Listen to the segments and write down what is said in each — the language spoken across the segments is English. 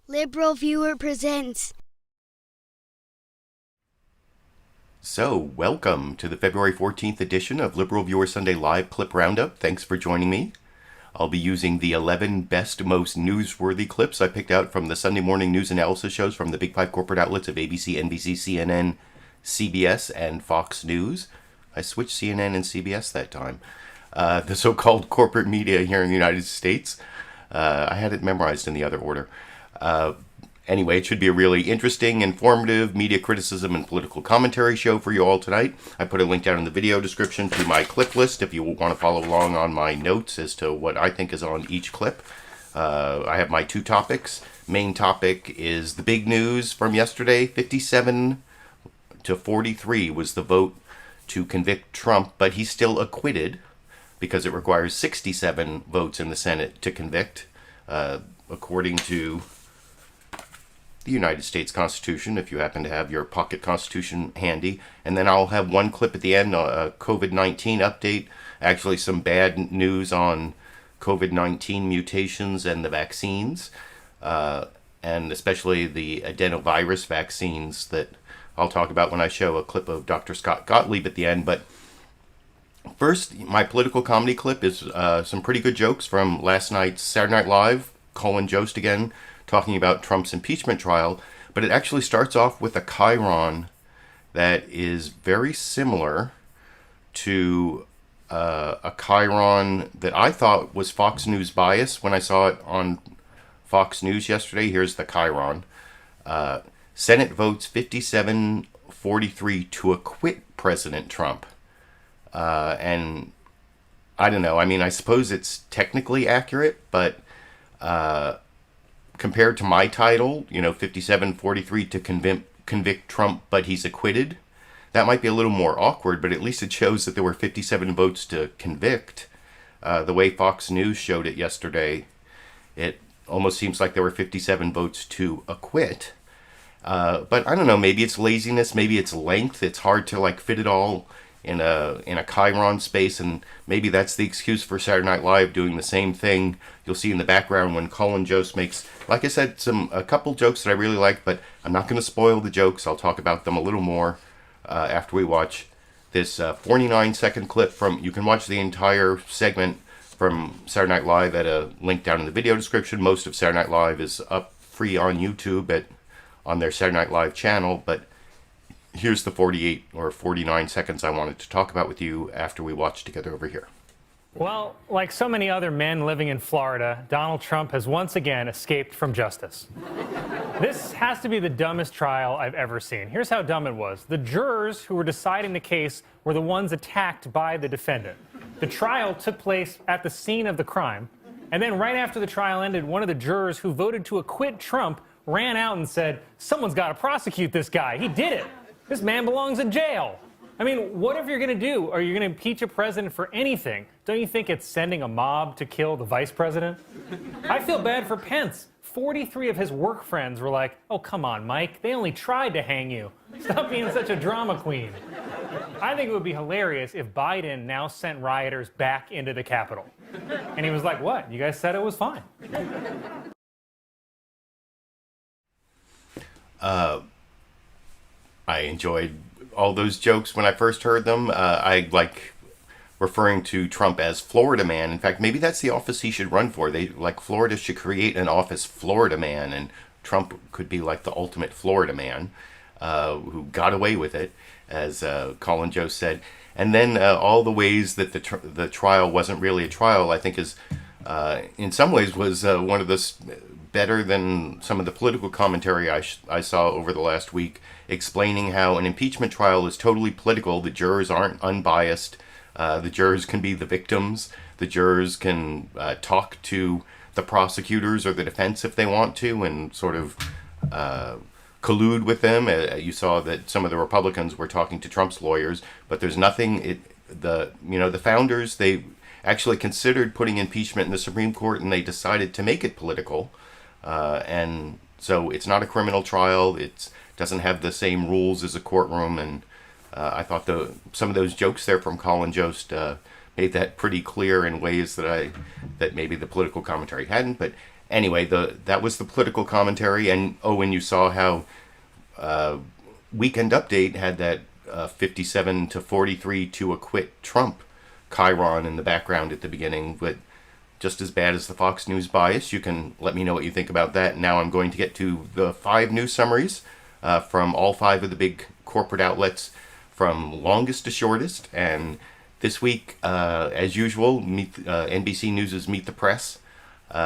LiberalViewer presents. So, welcome to the February 14th edition of LiberalViewer Sunday Live Clip Roundup. Thanks for joining me. I'll be using the 11 best, most newsworthy clips I picked out from the Sunday morning news analysis shows from the big five corporate outlets of ABC, NBC, CNN, CBS, and Fox News. I switched CNN and CBS that time. The so-called corporate media here in the United States. I had it memorized in the other order. Anyway, it should be a really interesting, informative media criticism and political commentary show for you all tonight. I put a link down in the video description to my clip list if you want to follow along on my notes as to what I think is on each clip. I have my two topics. Main topic is the big news from yesterday. 57 to 43 was the vote to convict Trump, but he's still acquitted because it requires 67 votes in the Senate to convict, according to the United States Constitution, if you happen to have your pocket Constitution handy. And then I'll have one clip at the end, a COVID-19 update, actually some bad news on COVID-19 mutations and the vaccines, and especially the adenovirus vaccines that I'll talk about when I show a clip of Dr. Scott Gottlieb at the end. But first, my political comedy clip is some pretty good jokes from last night's Saturday Night Live. Colin, Jost again, talking about Trump's impeachment trial, but it actually starts off with a chyron that is very similar to a chyron that I thought was Fox News bias when I saw it on Fox News yesterday. Here's the chyron. Senate votes 57-43 to acquit President Trump. And I don't know. I mean, I suppose it's technically accurate, but compared to my title, 57-43 to convict Trump, but he's acquitted, that might be a little more awkward, but at least it shows that there were 57 votes to convict. The way Fox News showed it yesterday, it almost seems like there were 57 votes to acquit. But I don't know, maybe it's laziness, maybe it's length. It's hard to fit it all in a chyron space, and maybe that's the excuse for Saturday Night Live doing the same thing. You'll see in the background when Colin Jost makes, like I said, a couple jokes that I really like, but I'm not going to spoil the jokes. I'll talk about them a little more after we watch this 49-second clip from, you can watch the entire segment from Saturday Night Live at a link down in the video description. Most of Saturday Night Live is up free on YouTube on their Saturday Night Live channel, but here's the 48 or 49 seconds I wanted to talk about with you after we watch together over here. Well, like so many other men living in Florida, Donald Trump has once again escaped from justice. This has to be the dumbest trial I've ever seen. Here's how dumb it was. The jurors who were deciding the case were the ones attacked by the defendant. The trial took place at the scene of the crime, and then right after the trial ended, one of the jurors who voted to acquit Trump ran out and said, "Someone's got to prosecute this guy. He did it. This man belongs in jail." I mean, what if you're going to do? Are you going to impeach a president for anything? Don't you think it's sending a mob to kill the vice president? I feel bad for Pence. 43 of his work friends were like, "Oh, come on, Mike. They only tried to hang you. Stop being such a drama queen." I think it would be hilarious if Biden now sent rioters back into the Capitol. And he was like, "What? You guys said it was fine." I enjoyed all those jokes when I first heard them. I like referring to Trump as Florida Man. In fact, maybe that's the office he should run for. Florida should create an office, Florida Man, and Trump could be like the ultimate Florida Man who got away with it, as Colin Jost said. And then all the ways that the trial wasn't really a trial, I think is, in some ways, was one of the better than some of the political commentary I saw over the last week, explaining how an impeachment trial is totally political. The jurors aren't unbiased. The jurors can be the victims. The jurors can talk to the prosecutors or the defense if they want to, and sort of collude with them. You saw that some of the Republicans were talking to Trump's lawyers, but there's nothing. The founders, they actually considered putting impeachment in the Supreme Court, and they decided to make it political. And so it's not a criminal trial. It doesn't have the same rules as a courtroom. And I thought some of those jokes there from Colin Jost made that pretty clear in ways that maybe the political commentary hadn't. But anyway, that was the political commentary. And and you saw how Weekend Update had that 57-43 to acquit Trump chyron in the background at the beginning, but just as bad as the Fox News bias. You can let me know what you think about that. Now I'm going to get to the 5 news summaries from all 5 of the big corporate outlets, from longest to shortest. And this week, as usual, NBC News' Meet the Press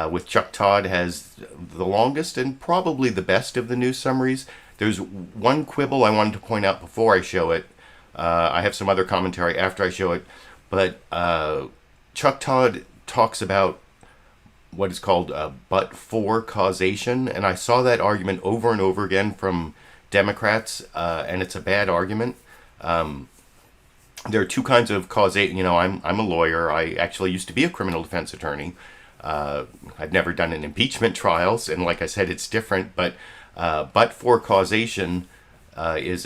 with Chuck Todd has the longest and probably the best of the news summaries. There's one quibble I wanted to point out before I show it. I have some other commentary after I show it. But Chuck Todd talks about what is called but-for causation. And I saw that argument over and over again from Democrats, and it's a bad argument. There are 2 kinds of causation. I'm a lawyer. I actually used to be a criminal defense attorney. I've never done an impeachment trials, and like I said, it's different. But for causation is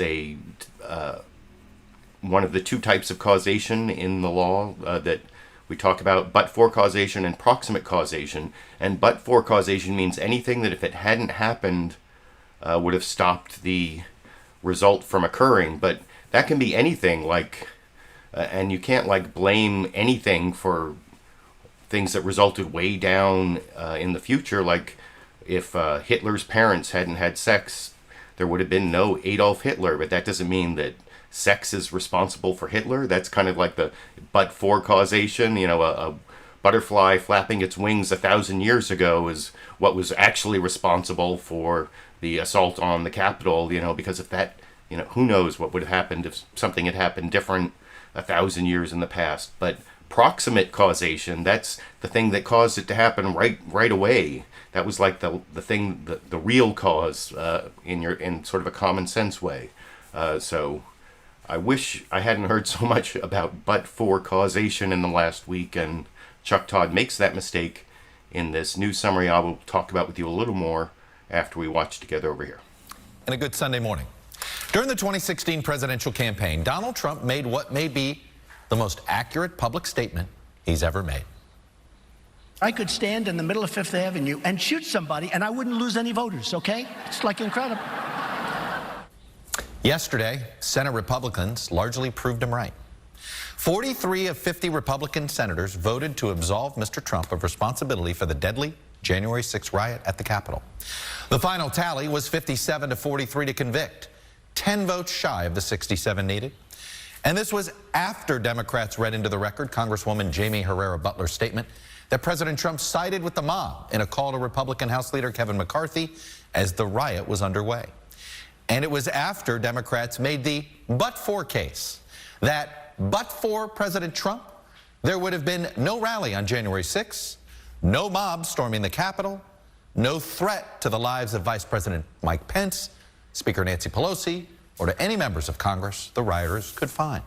one of the 2 types of causation in the law that we talk about: but for causation and proximate causation. And but for causation means anything that if it hadn't happened would have stopped the result from occurring. But that can be anything, like, and you can't blame anything for things that resulted way down in the future. Like if Hitler's parents hadn't had sex, there would have been no Adolf Hitler. But that doesn't mean that sex is responsible for Hitler. That's kind of like the but-for causation. A butterfly flapping its wings 1,000 years ago is what was actually responsible for the assault on the Capitol, because if that, who knows what would have happened if something had happened different 1,000 years in the past. But proximate causation, that's the thing that caused it to happen right away. That was like the thing, the real cause in sort of a common sense way. So I wish I hadn't heard so much about but-for causation in the last week, and Chuck Todd makes that mistake in this news summary I will talk about with you a little more after we watch together over here. And a good Sunday morning. During the 2016 presidential campaign, Donald Trump made what may be the most accurate public statement he's ever made. I could stand in the middle of Fifth Avenue and shoot somebody and I wouldn't lose any voters, okay? It's incredible. Yesterday, Senate Republicans largely proved him right. 43 of 50 Republican senators voted to absolve Mr. Trump of responsibility for the deadly January 6th riot at the Capitol. The final tally was 57-43 to convict, 10 votes shy of the 67 needed. And this was after Democrats read into the record Congresswoman Jamie Herrera Butler's statement that President Trump sided with the mob in a call to Republican House Leader Kevin McCarthy as the riot was underway. And it was after Democrats made the but-for case that but for President Trump, there would have been no rally on January 6th, no mob storming the Capitol, no threat to the lives of Vice President Mike Pence, Speaker Nancy Pelosi, or to any members of Congress the rioters could find.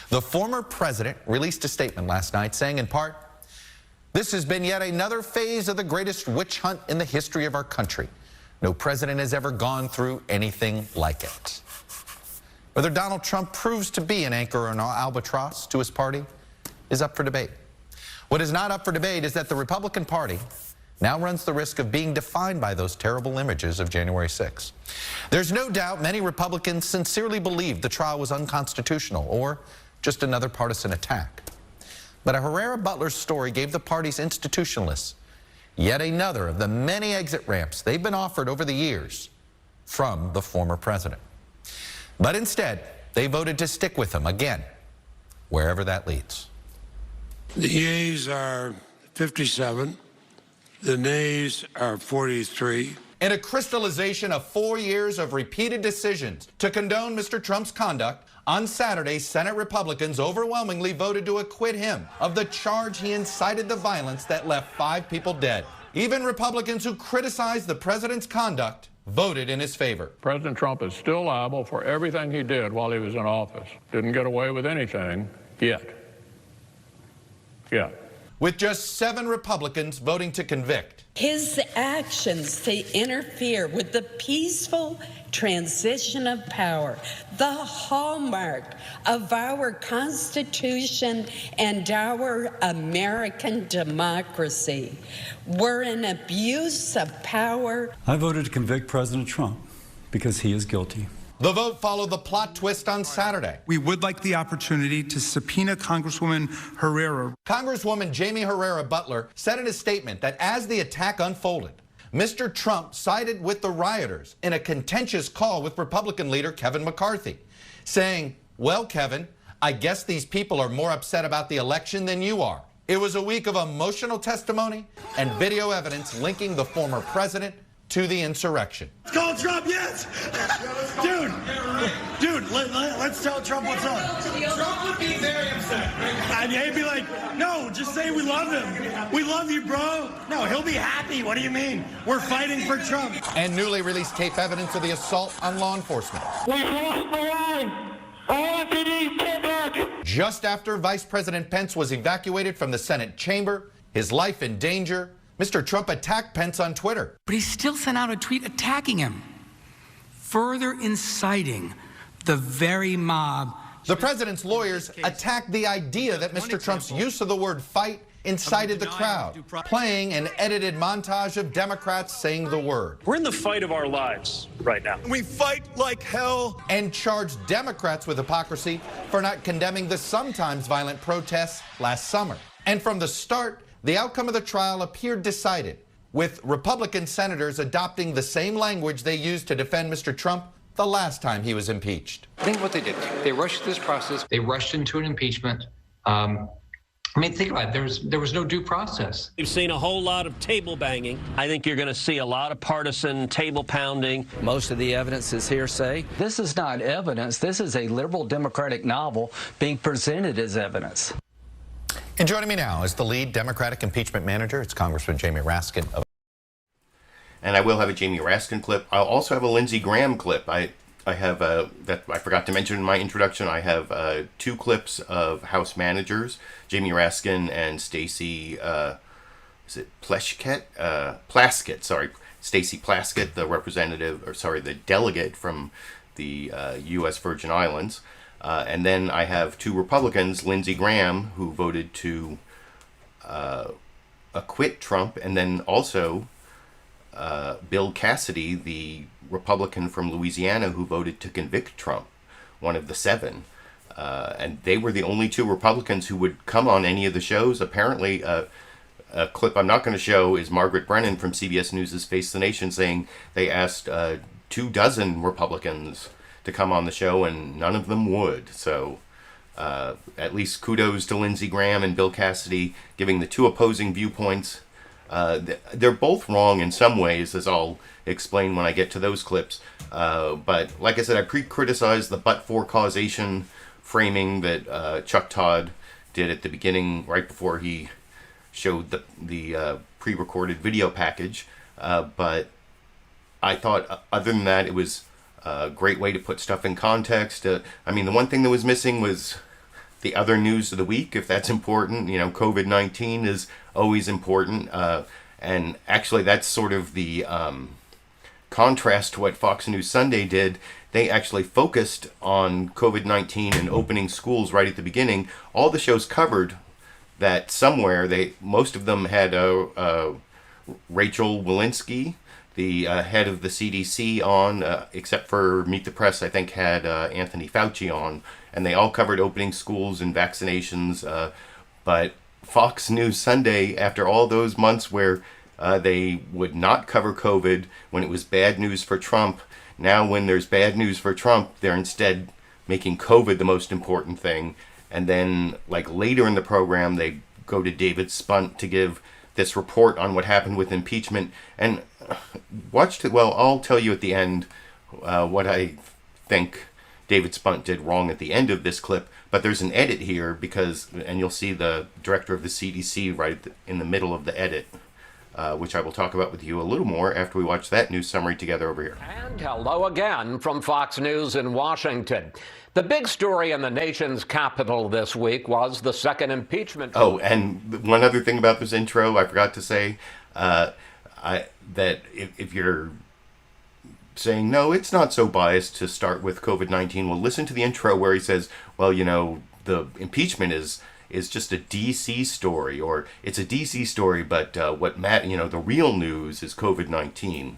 The former president released a statement last night saying, in part, "This has been yet another phase of the greatest witch hunt in the history of our country. No president has ever gone through anything like it." Whether Donald Trump proves to be an anchor or an albatross to his party is up for debate. What is not up for debate is that the Republican Party now runs the risk of being defined by those terrible images of January 6th. There's no doubt many Republicans sincerely believed the trial was unconstitutional or just another partisan attack. But a Herrera Butler story gave the party's institutionalists yet another of the many exit ramps they've been offered over the years from the former president. But instead, they voted to stick with him again, wherever that leads. The yeas are 57. The nays are 43. In a crystallization of 4 years of repeated decisions to condone Mr. Trump's conduct, on Saturday, Senate Republicans overwhelmingly voted to acquit him of the charge he incited the violence that left 5 people dead. Even Republicans who criticized the president's conduct voted in his favor. President Trump is still liable for everything he did while he was in office. Didn't get away with anything yet. with just 7 Republicans voting to convict. His actions to interfere with the peaceful transition of power, the hallmark of our Constitution and our American democracy, were an abuse of power. I voted to convict President Trump because he is guilty. The vote followed the plot twist on Saturday. We would like the opportunity to subpoena Congresswoman Herrera. Congresswoman Jamie Herrera Butler said in a statement that as the attack unfolded, Mr. Trump sided with the rioters in a contentious call with Republican leader Kevin McCarthy, saying, "Well, Kevin, I guess these people are more upset about the election than you are." It was a week of emotional testimony and video evidence linking the former president to the insurrection. Let's call Trump, yes! Dude, let's tell Trump what's up. Trump would be very upset. And he'd be like, no, just say we love him. We love you, bro. No, he'll be happy. What do you mean? We're fighting for Trump. And newly released tape evidence of the assault on law enforcement. We lost the line. Anthony, pull back. Just after Vice President Pence was evacuated from the Senate chamber, his life in danger, Mr. Trump attacked Pence on Twitter. But he still sent out a tweet attacking him, further inciting the very mob. The president's lawyers attacked the idea that Mr. Trump's use of the word fight incited the crowd, playing an edited montage of Democrats saying the word. We're in the fight of our lives right now. We fight like hell. And charged Democrats with hypocrisy for not condemning the sometimes violent protests last summer. And from the start, the outcome of the trial appeared decided, with Republican senators adopting the same language they used to defend Mr. Trump the last time he was impeached. I think what they did, they rushed this process. They rushed into an impeachment. Think about it. There was no due process. We've seen a whole lot of table banging. I think you're going to see a lot of partisan table pounding. Most of the evidence is hearsay. This is not evidence. This is a liberal Democratic novel being presented as evidence. And joining me now is the lead Democratic impeachment manager. It's Congressman Jamie Raskin. And I will have a Jamie Raskin clip. I'll also have a Lindsey Graham clip. I have that I forgot to mention in my introduction. I have 2 clips of House managers, Jamie Raskin and Stacy. Is it Plaskett? Sorry, Stacy Plaskett, the the delegate from the U.S. Virgin Islands. And then I have 2 Republicans, Lindsey Graham, who voted to acquit Trump, and then also Bill Cassidy, the Republican from Louisiana, who voted to convict Trump, one of the 7. And they were the only 2 Republicans who would come on any of the shows. Apparently, a clip I'm not going to show is Margaret Brennan from CBS News' Face the Nation saying they asked 24 Republicans to come on the show, and none of them would. So at least kudos to Lindsey Graham and Bill Cassidy giving the 2 opposing viewpoints. They're both wrong in some ways, as I'll explain when I get to those clips. But like I said, I criticized the but-for causation framing that Chuck Todd did at the beginning, right before he showed the pre-recorded video package. But I thought, other than that, it was a great way to put stuff in context. The one thing that was missing was the other news of the week, if that's important. COVID-19 is always important. And actually, that's sort of the contrast to what Fox News Sunday did. They actually focused on COVID-19 and opening schools right at the beginning. All the shows covered that somewhere. Most of them had Rachel Walensky, the head of the CDC, on, except for Meet the Press, I think, had Anthony Fauci on, and they all covered opening schools and vaccinations. But Fox News Sunday, after all those months where they would not cover COVID when it was bad news for Trump, now when there's bad news for Trump, they're instead making COVID the most important thing. And then, like, later in the program, they go to David Spunt to give this report on what happened with impeachment. And I'll tell you at the end what I think David Spunt did wrong at the end of this clip. But there's an edit here and you'll see the director of the CDC right in the middle of the edit. which I will talk about with you a little more after we watch that news summary together over here. And hello again from Fox News in Washington. The big story in the nation's capital this week was the second impeachment. Oh, and one other thing about this intro, I forgot to say, that if you're saying, no, it's not so biased to start with COVID-19, well, listen to the intro where he says, well, you know, the impeachment is just a D.C. story, or it's a D.C. story, but the real news is COVID-19.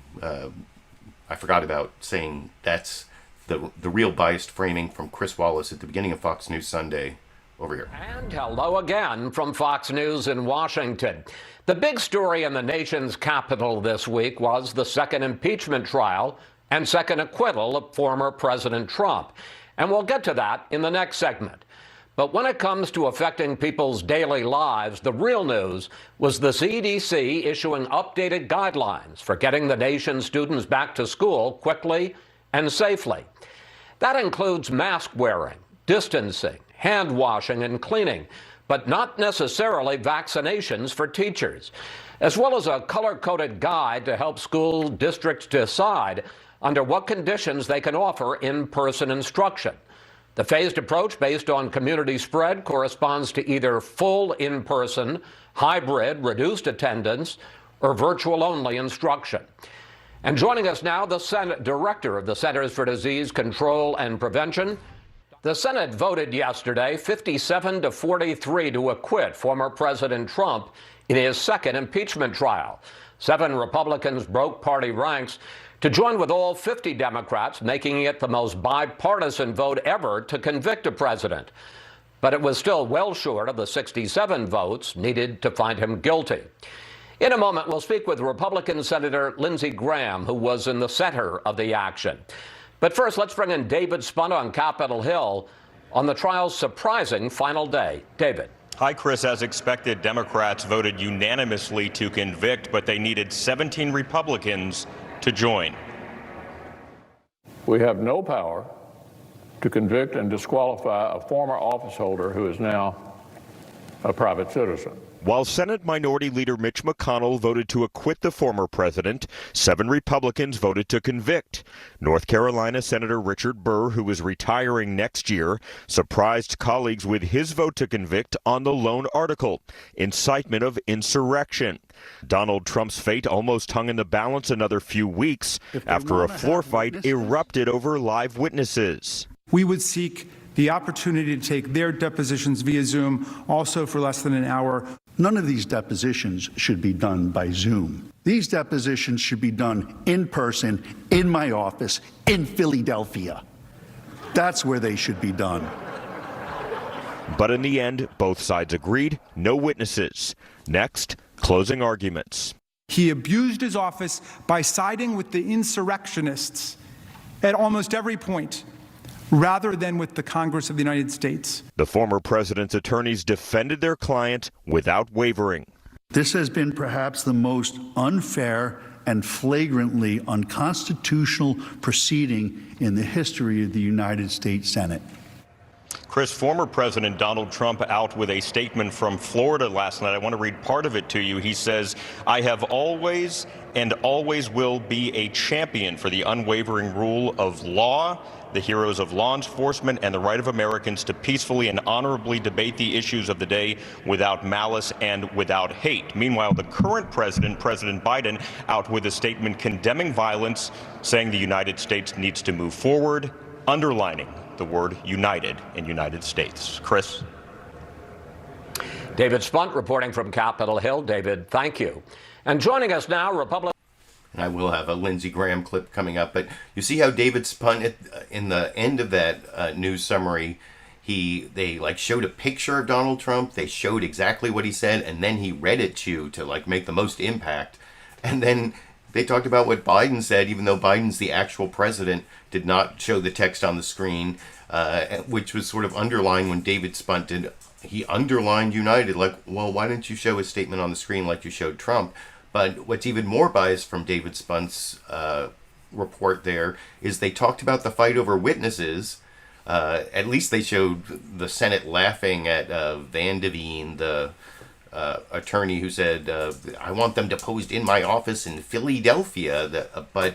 I forgot about saying that's the real biased framing from Chris Wallace at the beginning of Fox News Sunday over here. And hello again from Fox News in Washington. The big story in the nation's capital this week was the second impeachment trial and second acquittal of former President Trump. And we'll get to that in the next segment. But when it comes to affecting people's daily lives, the real news was the CDC issuing updated guidelines for getting the nation's students back to school quickly and safely. That includes mask wearing, distancing, hand washing, and cleaning, but not necessarily vaccinations for teachers, as well as a color-coded guide to help school districts decide under what conditions they can offer in-person instruction. The phased approach based on community spread corresponds to either full in-person, hybrid, reduced attendance, or virtual-only instruction. And joining us now, the Senate Director of the Centers for Disease Control and Prevention. The Senate voted yesterday 57-43 to acquit former President Trump in his second impeachment trial. 7 Republicans broke party ranks to join with all 50 Democrats, making it the most bipartisan vote ever to convict a president. But it was still well short of the 67 votes needed to find him guilty. In a moment, we'll speak with Republican Senator Lindsey Graham, who was in the center of the action. But first, let's bring in David Spunt on Capitol Hill on the trial's surprising final day. David. Hi, Chris. As expected, Democrats voted unanimously to convict, but they needed 17 Republicans to join. We have no power to convict and disqualify a former office holder who is now a private citizen. While Senate Minority Leader Mitch McConnell voted to acquit the former president, 7 Republicans voted to convict. North Carolina Senator Richard Burr, who is retiring next year, surprised colleagues with his vote to convict on the lone article, incitement of insurrection. Donald Trump's fate almost hung in the balance another few weeks after a floor fight erupted over live witnesses. We would seek the opportunity to take their depositions via Zoom, also for less than an hour. None of these depositions should be done by Zoom. These depositions should be done in person, in my office, in Philadelphia. That's where they should be done. But in the end, both sides agreed, no witnesses. Next, closing arguments. He abused his office by siding with the insurrectionists at almost every point, rather than with the Congress of the United States. The former president's attorneys defended their client without wavering. This has been perhaps the most unfair and flagrantly unconstitutional proceeding in the history of the United States Senate. Chris, former President Donald Trump out with a statement from Florida last night. I want to read part of it to you. He says, "I have always and always will be a champion for the unwavering rule of law, the heroes of law enforcement, and the right of Americans to peacefully and honorably debate the issues of the day without malice and without hate." Meanwhile, the current president, President Biden, out with a statement condemning violence, saying the United States needs to move forward, underlining the word united in United States. Chris? David Spunt reporting from Capitol Hill. David, thank you. And joining us now, Republican. And I will have a Lindsey Graham clip coming up, but you see how David Spunt in the end of that news summary, they showed a picture of Donald Trump, they showed exactly what he said, and then he read it to you to make the most impact. And then they talked about what Biden said, even though Biden's the actual president, did not show the text on the screen, which was sort of underlined when David Spunt did. He underlined united, well, why didn't you show his statement on the screen like you showed Trump? But what's even more biased from David Spunt's report there is they talked about the fight over witnesses. At least they showed the Senate laughing at Van Deveen, the attorney who said, I want them deposed in my office in Philadelphia. But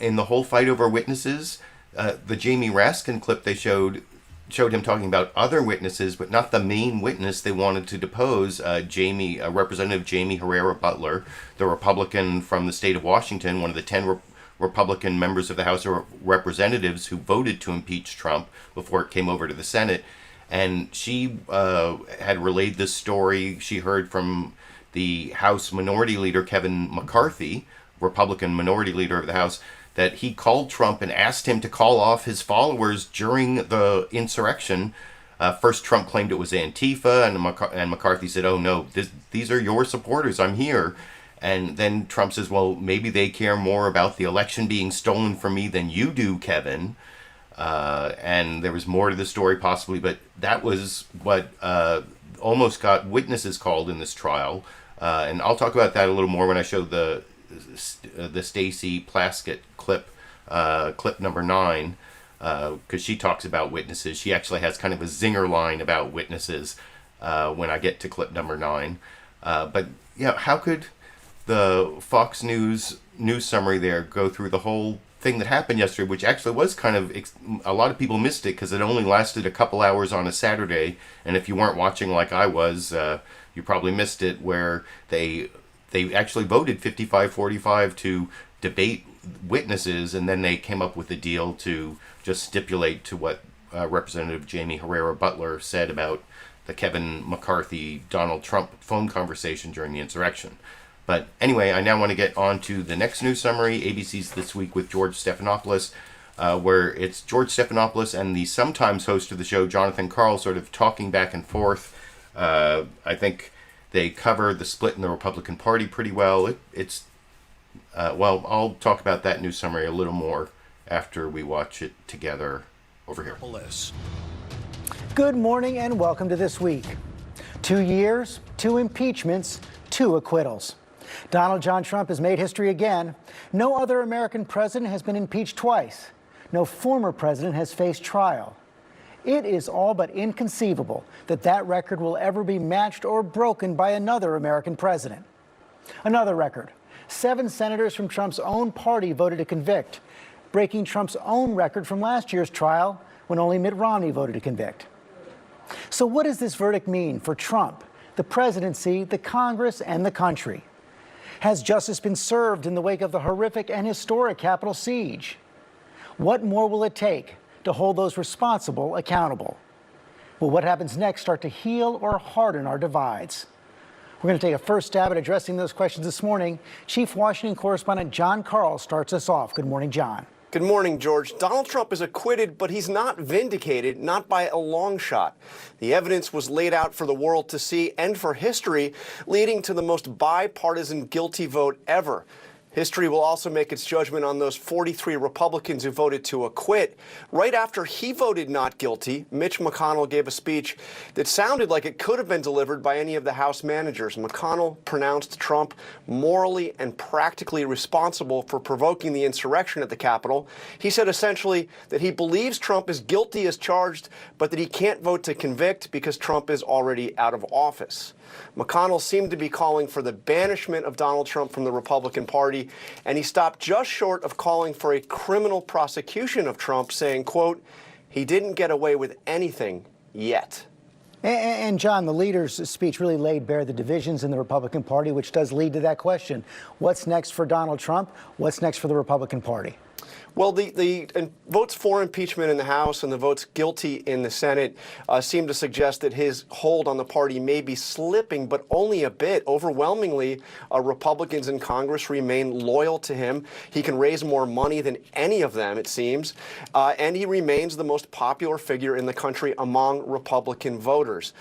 in the whole fight over witnesses, the Jamie Raskin clip they showed him talking about other witnesses, but not the main witness they wanted to depose, Representative Jamie Herrera Butler, the Republican from the state of Washington, one of the 10 Republican members of the House of Representatives who voted to impeach Trump before it came over to the Senate. And she had relayed this story she heard from the House Minority Leader, Kevin McCarthy, Republican Minority Leader of the House, that he called Trump and asked him to call off his followers during the insurrection. First, Trump claimed it was Antifa, and McCarthy said, oh no, these are your supporters, I'm here. And then Trump says, well, maybe they care more about the election being stolen from me than you do, Kevin. And there was more to the story possibly, but that was what almost got witnesses called in this trial. And I'll talk about that a little more when I show the Stacy Plaskett clip number 9, because she talks about witnesses. She actually has kind of a zinger line about witnesses when I get to clip number 9. But yeah, how could the Fox News summary there go through the whole thing that happened yesterday, which actually was kind of, a lot of people missed it because it only lasted a couple hours on a Saturday, and if you weren't watching like I was, you probably missed it, where they actually voted 55-45 to debate witnesses, and then they came up with a deal to just stipulate to what Representative Jamie Herrera Butler said about the Kevin McCarthy Donald Trump phone conversation during the insurrection. But anyway, I now want to get on to the next news summary, ABC's This Week with George Stephanopoulos, where it's George Stephanopoulos and the sometimes host of the show, Jonathan Karl, sort of talking back and forth. I think they cover the split in the Republican Party pretty well. Well, I'll talk about that news summary a little more after we watch it together over here. Good morning and welcome to This Week. 2 years, 2 impeachments, 2 acquittals. Donald John Trump has made history again. No other American president has been impeached twice. No former president has faced trial. It is all but inconceivable that that record will ever be matched or broken by another American president. Another record. 7 senators from Trump's own party voted to convict, breaking Trump's own record from last year's trial when only Mitt Romney voted to convict. So what does this verdict mean for Trump, the presidency, the Congress, and the country? Has justice been served in the wake of the horrific and historic Capitol siege? What more will it take to hold those responsible accountable? Will what happens next start to heal or harden our divides? We're going to take a first stab at addressing those questions this morning. Chief Washington correspondent John Karl starts us off. Good morning, John. Good morning, George. Donald Trump is acquitted, but he's not vindicated, not by a long shot. The evidence was laid out for the world to see and for history, leading to the most bipartisan guilty vote ever. History will also make its judgment on those 43 Republicans who voted to acquit. Right after he voted not guilty, Mitch McConnell gave a speech that sounded like it could have been delivered by any of the House managers. McConnell pronounced Trump morally and practically responsible for provoking the insurrection at the Capitol. He said essentially that he believes Trump is guilty as charged, but that he can't vote to convict because Trump is already out of office. McConnell seemed to be calling for the banishment of Donald Trump from the Republican Party, and he stopped just short of calling for a criminal prosecution of Trump, saying, quote, he didn't get away with anything yet. And John, the leader's speech really laid bare the divisions in the Republican Party, which does lead to that question. What's next for Donald Trump? What's next for the Republican Party? Well, the votes for impeachment in the House and the votes guilty in the Senate seem to suggest that his hold on the party may be slipping, but only a bit. Overwhelmingly, Republicans in Congress remain loyal to him. He can raise more money than any of them, it seems, and he remains the most popular figure in the country among Republican voters.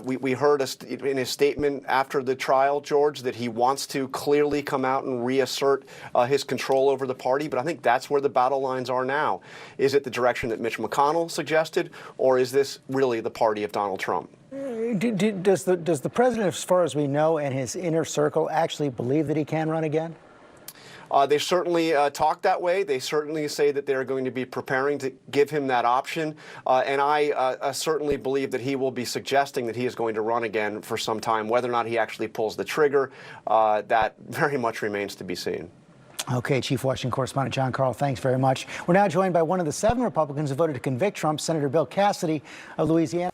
We heard in his statement after the trial, George, that he wants to clearly come out and reassert his control over the party, but I think that's where the battle lines are now. Is it the direction that Mitch McConnell suggested, or is this really the party of Donald Trump? Does the president, as far as we know, and his inner circle actually believe that he can run again? They certainly talk that way. They certainly say that they're going to be preparing to give him that option. And I certainly believe that he will be suggesting that he is going to run again for some time. Whether or not he actually pulls the trigger, that very much remains to be seen. Okay, Chief Washington Correspondent John Karl, thanks very much. We're now joined by one of the 7 Republicans who voted to convict Trump, Senator Bill Cassidy of Louisiana.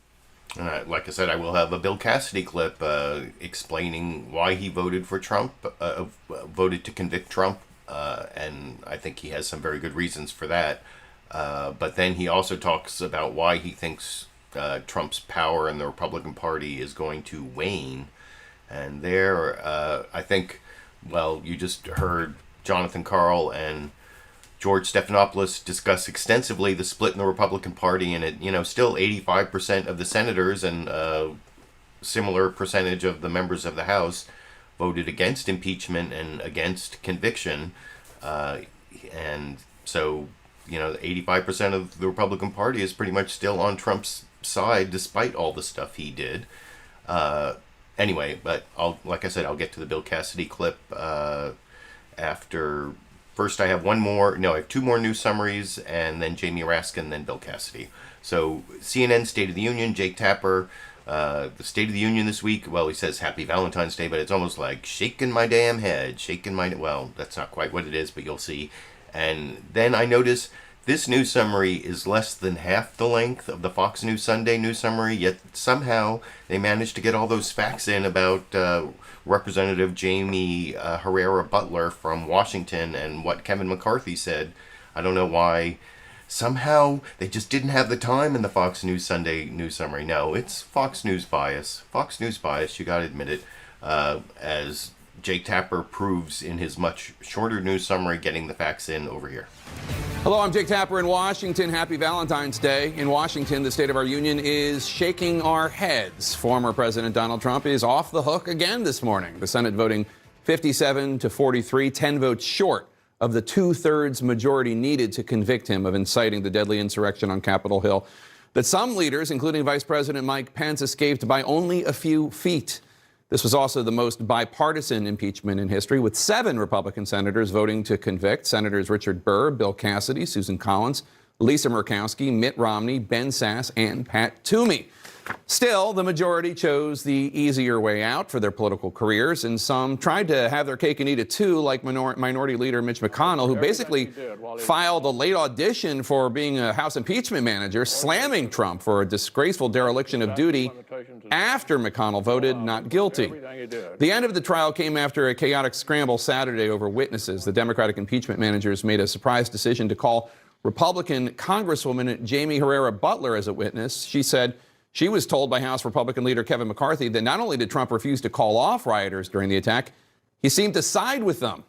Like I said, I will have a Bill Cassidy clip explaining why he voted for Trump, voted to convict Trump, and I think he has some very good reasons for that. But then he also talks about why he thinks Trump's power in the Republican Party is going to wane. And there, I think, well, you just heard Jonathan Karl and George Stephanopoulos discuss extensively the split in the Republican Party, and it, still 85% of the senators and a similar percentage of the members of the House voted against impeachment and against conviction. And so, 85% of the Republican Party is pretty much still on Trump's side, despite all the stuff he did. Anyway, but like I said, I'll get to the Bill Cassidy clip after. First, I have I have 2 more news summaries, and then Jamie Raskin, then Bill Cassidy. So, CNN State of the Union, Jake Tapper, the State of the Union this week, well, he says Happy Valentine's Day, but it's almost like shaking my damn head, well, that's not quite what it is, but you'll see. And then I notice this news summary is less than half the length of the Fox News Sunday news summary, yet somehow they managed to get all those facts in about Representative Jamie Herrera Butler from Washington and what Kevin McCarthy said. I don't know why. Somehow they just didn't have the time in the Fox News Sunday news summary. No, it's Fox News bias. Fox News bias, you gotta admit it. As Jake Tapper proves in his much shorter news summary, getting the facts in over here. Hello, I'm Jake Tapper in Washington. Happy Valentine's Day. In Washington, the State of our Union is shaking our heads. Former President Donald Trump is off the hook again this morning. The Senate voting 57 to 43, 10 votes short of the 2/3 majority needed to convict him of inciting the deadly insurrection on Capitol Hill that some leaders, including Vice President Mike Pence, escaped by only a few feet. This was also the most bipartisan impeachment in history, with 7 Republican senators voting to convict. Senators Richard Burr, Bill Cassidy, Susan Collins, Lisa Murkowski, Mitt Romney, Ben Sasse, and Pat Toomey. Still, the majority chose the easier way out for their political careers, and some tried to have their cake and eat it too, like Minority Leader Mitch McConnell, who basically filed a late audition for being a House impeachment manager, slamming Trump for a disgraceful dereliction of duty after McConnell voted not guilty. The end of the trial came after a chaotic scramble Saturday over witnesses. The Democratic impeachment managers made a surprise decision to call Republican Congresswoman Jamie Herrera Butler as a witness. She said she was told by House Republican leader Kevin McCarthy that not only did Trump refuse to call off rioters during the attack, he seemed to side with them.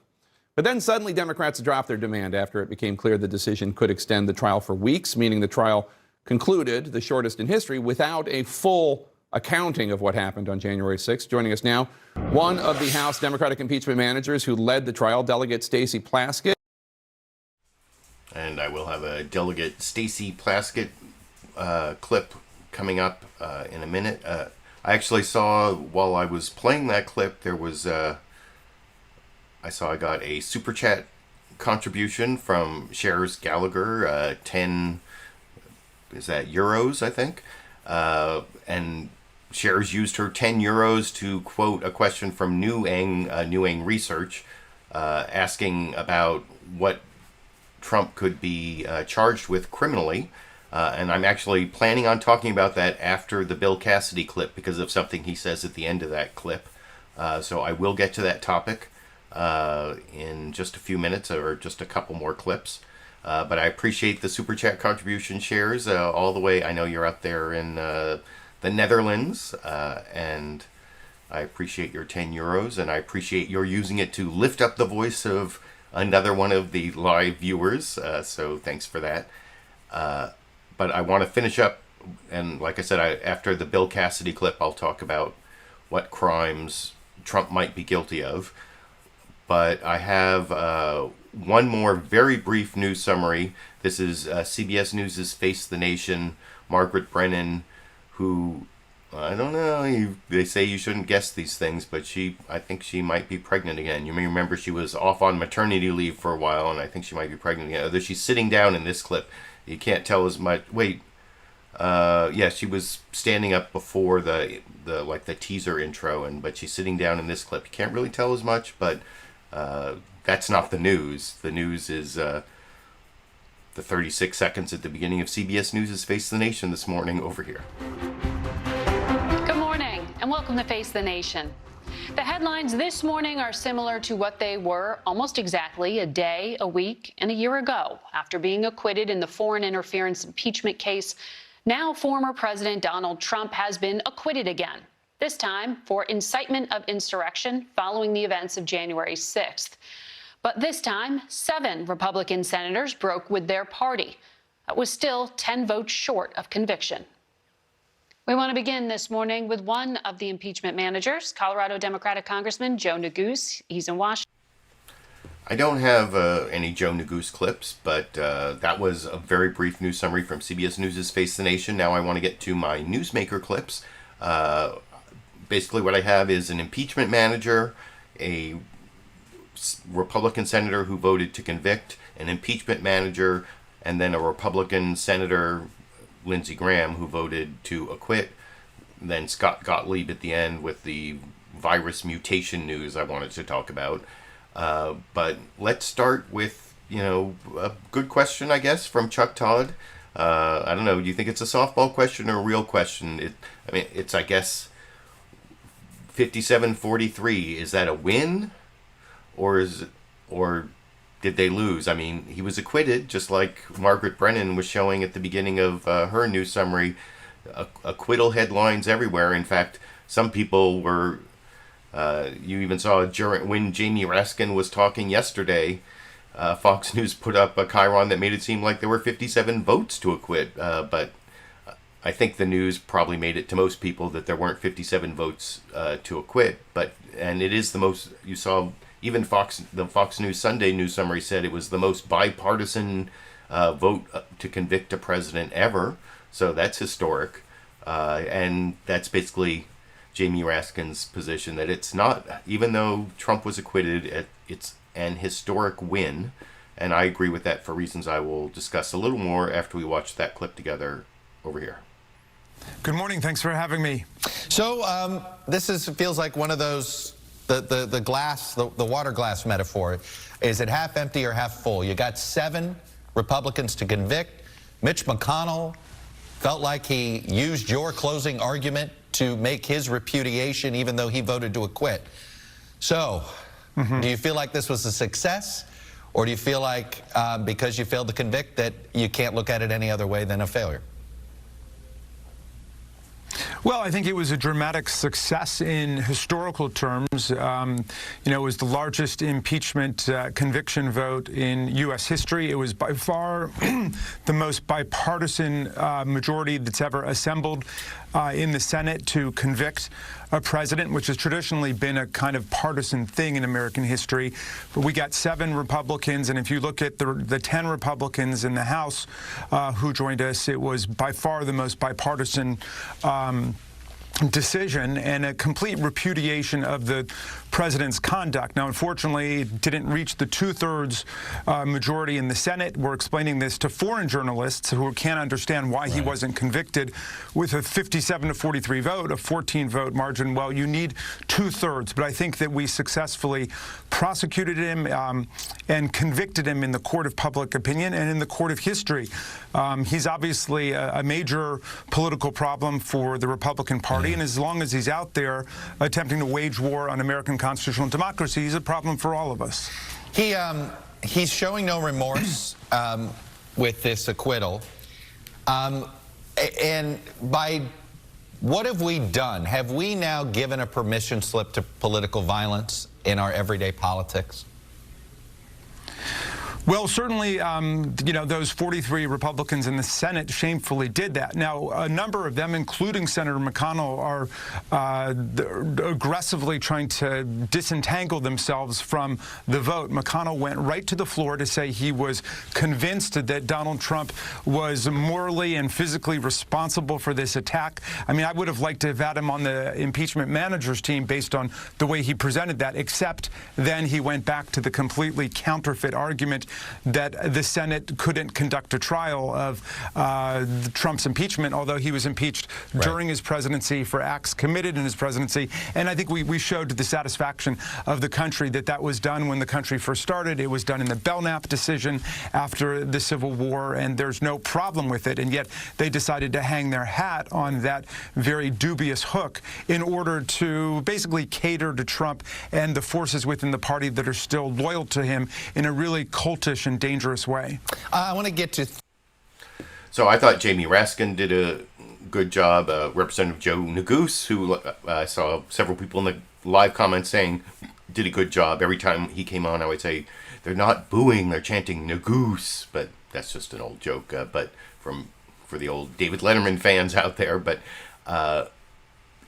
But then suddenly Democrats dropped their demand after it became clear the decision could extend the trial for weeks, meaning the trial concluded, the shortest in history, without a full accounting of what happened on January 6th. Joining us now, one of the House Democratic impeachment managers who led the trial, Delegate Stacy Plaskett. And I will have a Delegate Stacy Plaskett clip coming up in a minute. I actually saw, while I was playing that clip, there was, I got a super chat contribution from Shares Gallagher, 10, is that euros, I think? And Shares used her 10 euros to quote a question from New Eng Research, asking about what Trump could be charged with criminally. And I'm actually planning on talking about that after the Bill Cassidy clip because of something he says at the end of that clip. So I will get to that topic in just a few minutes or just a couple more clips. But I appreciate the Super Chat contribution, Shares, all the way. I know you're out there in the Netherlands, and I appreciate your 10 euros, and I appreciate your using it to lift up the voice of another one of the live viewers. So thanks for that. But I want to finish up, and like I said, after the Bill Cassidy clip, I'll talk about what crimes Trump might be guilty of. But I have one more very brief news summary. This is CBS News' Face the Nation, Margaret Brennan, who I don't know. They say you shouldn't guess these things, but I think she might be pregnant again. You may remember she was off on maternity leave for a while, and I think she might be pregnant again. Although she's sitting down in this clip, you can't tell as much. Wait, yeah, she was standing up before the teaser intro, but she's sitting down in this clip. You can't really tell as much, but that's not the news. The news is the 36 seconds at the beginning of CBS News' Face the Nation this morning over here. And welcome to Face the Nation. The headlines this morning are similar to what they were almost exactly a day, a week, and a year ago. After being acquitted in the foreign interference impeachment case, now former President Donald Trump has been acquitted again, this time for incitement of insurrection following the events of January 6th. But this time, 7 Republican senators broke with their party. That was still 10 votes short of conviction. We want to begin this morning with one of the impeachment managers, Colorado Democratic Congressman Joe Neguse. He's in Washington. I don't have any Joe Neguse clips, but that was a very brief news summary from CBS News' Face the Nation. Now I want to get to my newsmaker clips. Basically what I have is an impeachment manager, a Republican senator who voted to convict, an impeachment manager, and then a Republican senator, Lindsey Graham, who voted to acquit, then Scott Gottlieb at the end with the virus mutation news I wanted to talk about. But let's start with, a good question, I guess, from Chuck Todd. I don't know, do you think it's a softball question or a real question? It's, I guess, 57-43. Is that a win? Or did they lose? I mean, he was acquitted, just like Margaret Brennan was showing at the beginning of her news summary. Acquittal headlines everywhere. In fact, some people were, you even saw when Jamie Raskin was talking yesterday, Fox News put up a chyron that made it seem like there were 57 votes to acquit. But I think the news probably made it to most people that there weren't 57 votes to acquit. And it is the most, you saw. Even the Fox News Sunday news summary said it was the most bipartisan vote to convict a president ever. So that's historic. And that's basically Jamie Raskin's position, that it's not, even though Trump was acquitted, it's an historic win. And I agree with that for reasons I will discuss a little more after we watch that clip together over here. Good morning. Thanks for having me. So this feels like one of those... The glass, the water glass metaphor. Is it half empty or half full? You got 7 Republicans to convict. Mitch McConnell felt like he used your closing argument to make his repudiation, even though he voted to acquit. So, do you feel like this was a success? Or do you feel like because you failed to convict that you can't look at it any other way than a failure? Well, I think it was a dramatic success in historical terms. It was the largest impeachment conviction vote in U.S. history. It was by far the most bipartisan majority that's ever assembled in the Senate to convict a president, which has traditionally been a kind of partisan thing in American history. But we got 7 Republicans, and if you look at the 10 Republicans in the House who joined us, it was by far the most bipartisan decision and a complete repudiation of the president's conduct. Now, unfortunately, it didn't reach the 2/3 majority in the Senate. We're explaining this to foreign journalists who can't understand why he wasn't convicted with a 57-43 vote, a 14-vote margin. Well, you need 2/3, but I think that we successfully prosecuted him and convicted him in the court of public opinion and in the court of history. He's obviously a major political problem for the Republican Party, and as long as he's out there attempting to wage war on American constitutional democracy, he's a problem for all of us. He's showing no remorse with this acquittal. And by what have we done? Have we now given a permission slip to political violence in our everyday politics? Well, certainly, those 43 Republicans in the Senate shamefully did that. Now, a number of them, including Senator McConnell, are aggressively trying to disentangle themselves from the vote. McConnell went right to the floor to say he was convinced that Donald Trump was morally and physically responsible for this attack. I mean, I would have liked to have had him on the impeachment manager's team based on the way he presented that, except then he went back to the completely counterfeit argument that the Senate couldn't conduct a trial of Trump's impeachment, although he was impeached during his presidency for acts committed in his presidency. And I think we showed to the satisfaction of the country that that was done when the country first started. It was done in the Belknap decision after the Civil War, and there's no problem with it. And yet they decided to hang their hat on that very dubious hook in order to basically cater to Trump and the forces within the party that are still loyal to him in a really cultish and dangerous way. I want to get to... So I thought Jamie Raskin did a good job. Representative Joe Neguse, who I saw several people in the live comments saying did a good job. Every time he came on, I would say, they're not booing, they're chanting Neguse. But that's just an old joke, but for the old David Letterman fans out there. But I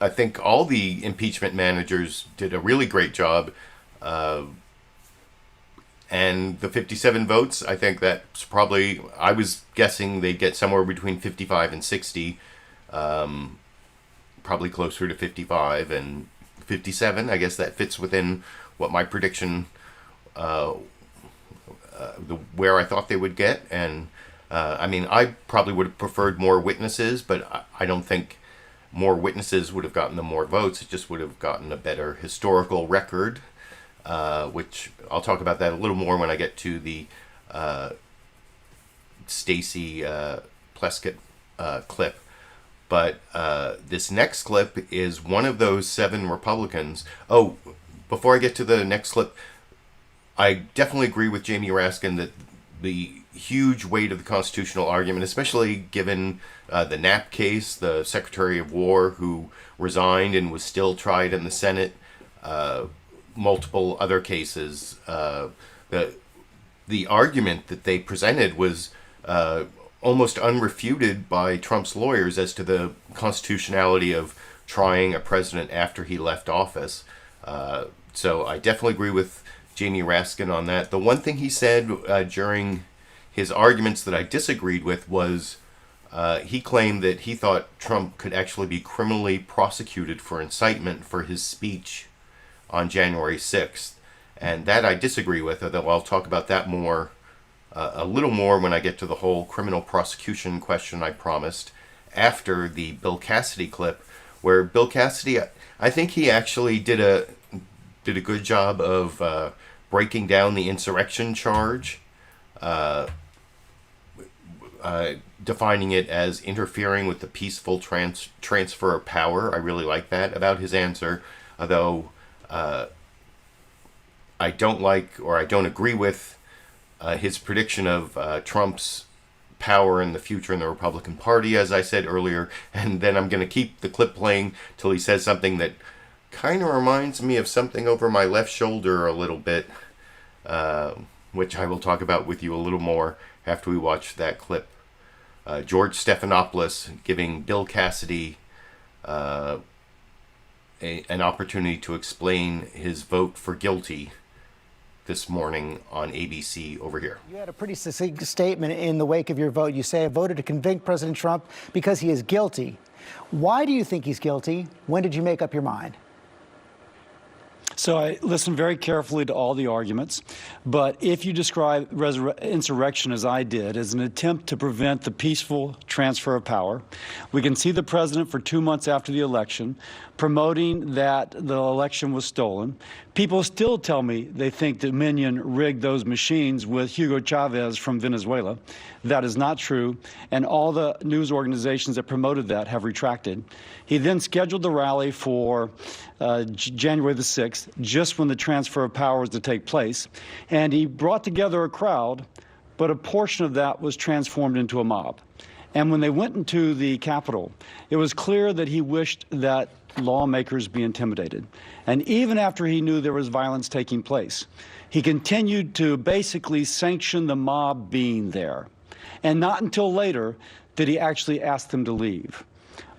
think all the impeachment managers did a really great job. And the 57 votes, I think that's probably, I was guessing they'd get somewhere between 55 and 60, probably closer to 55 and 57. I guess that fits within what my prediction, where I thought they would get. And I mean, I probably would have preferred more witnesses, but I don't think more witnesses would have gotten them more votes. It just would have gotten a better historical record. Which I'll talk about that a little more when I get to the Stacy Plaskett clip. But this next clip is one of those 7 Republicans. Oh, before I get to the next clip, I definitely agree with Jamie Raskin that the huge weight of the constitutional argument, especially given the Knapp case, the Secretary of War who resigned and was still tried in the Senate, multiple other cases, the argument that they presented was almost unrefuted by Trump's lawyers as to the constitutionality of trying a president after he left office. So I definitely agree with Jamie Raskin on that. The one thing he said during his arguments that I disagreed with was he claimed that he thought Trump could actually be criminally prosecuted for incitement for his speech on January 6th. And that I disagree with, although I'll talk about that more, a little more when I get to the whole criminal prosecution question I promised after the Bill Cassidy clip, where Bill Cassidy, I think he actually did a good job of breaking down the insurrection charge, defining it as interfering with the peaceful transfer of power. I really like that about his answer, although I don't like, or I don't agree with his prediction of Trump's power in the future in the Republican Party, as I said earlier. And then I'm going to keep the clip playing till he says something that kind of reminds me of something over my left shoulder a little bit, which I will talk about with you a little more after we watch that clip. George Stephanopoulos giving Bill Cassidy an opportunity to explain his vote for guilty this morning on ABC over here. You had a pretty succinct statement in the wake of your vote. You say, I voted to convict President Trump because he is guilty. Why do you think he's guilty? When did you make up your mind? So I listened very carefully to all the arguments, but if you describe insurrection as I did, as an attempt to prevent the peaceful transfer of power, we can see the president for 2 months after the election promoting that the election was stolen. People still tell me they think Dominion rigged those machines with Hugo Chavez from Venezuela. That is not true, and all the news organizations that promoted that have retracted. He then scheduled the rally for January the 6th, just when the transfer of power was to take place, and he brought together a crowd, but a portion of that was transformed into a mob. And when they went into the Capitol, it was clear that he wished that lawmakers be intimidated. And even after he knew there was violence taking place, he continued to basically sanction the mob being there. And not until later did he actually ask them to leave.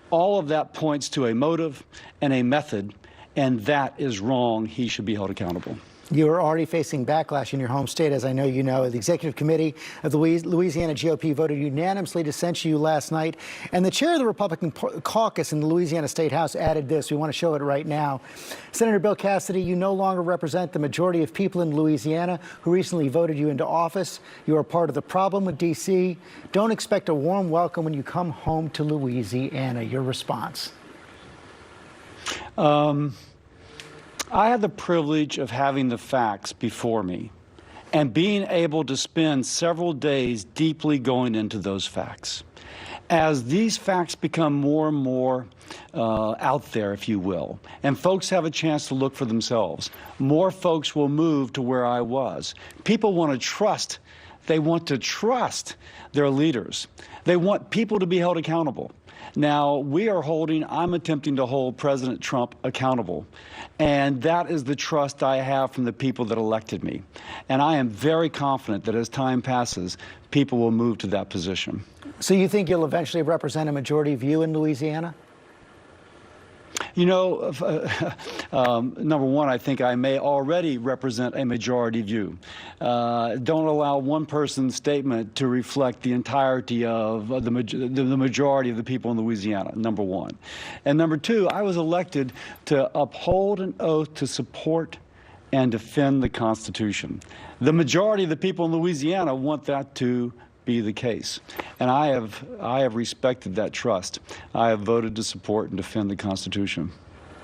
All of that points to a motive and a method, and that is wrong. He should be held accountable. You are already facing backlash in your home state, as I know you know. The executive committee of the Louisiana GOP voted unanimously to censure you last night. And the chair of the Republican caucus in the Louisiana State House added this. We want to show it right now. Senator Bill Cassidy, you no longer represent the majority of people in Louisiana who recently voted you into office. You are part of the problem with D.C. Don't expect a warm welcome when you come home to Louisiana. Your response? I had the privilege of having the facts before me and being able to spend several days deeply going into those facts. As these facts become more and more out there, if you will, and folks have a chance to look for themselves, more folks will move to where I was. People want to trust. They want to trust their leaders. They want people to be held accountable. Now, I'm attempting to hold President Trump accountable. And that is the trust I have from the people that elected me. And I am very confident that as time passes, people will move to that position. So you think you'll eventually represent a majority view in Louisiana? You know, number one, I think I may already represent a majority view. Don't allow one person's statement to reflect the entirety of the majority of the people in Louisiana, number one. And number two, I was elected to uphold an oath to support and defend the Constitution. The majority of the people in Louisiana want that to be the case. And I have respected that trust. I have voted to support and defend the Constitution.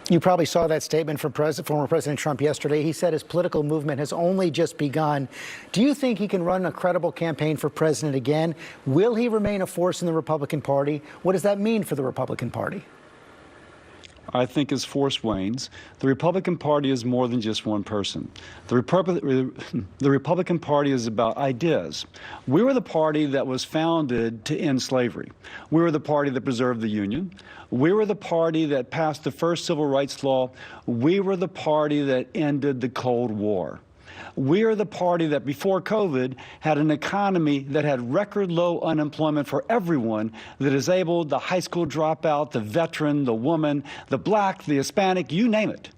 You probably saw that statement from former President Trump yesterday. He said his political movement has only just begun. Do you think he can run a credible campaign for president again? Will he remain a force in the Republican Party? What does that mean for the Republican Party? I think as force wanes, the Republican Party is more than just one person. The Republican Party is about ideas. We were the party that was founded to end slavery. We were the party that preserved the Union. We were the party that passed the first civil rights law. We were the party that ended the Cold War. We are the party that before COVID had an economy that had record low unemployment for everyone, the disabled, the high school dropout, the veteran, the woman, the black, the Hispanic, you name it.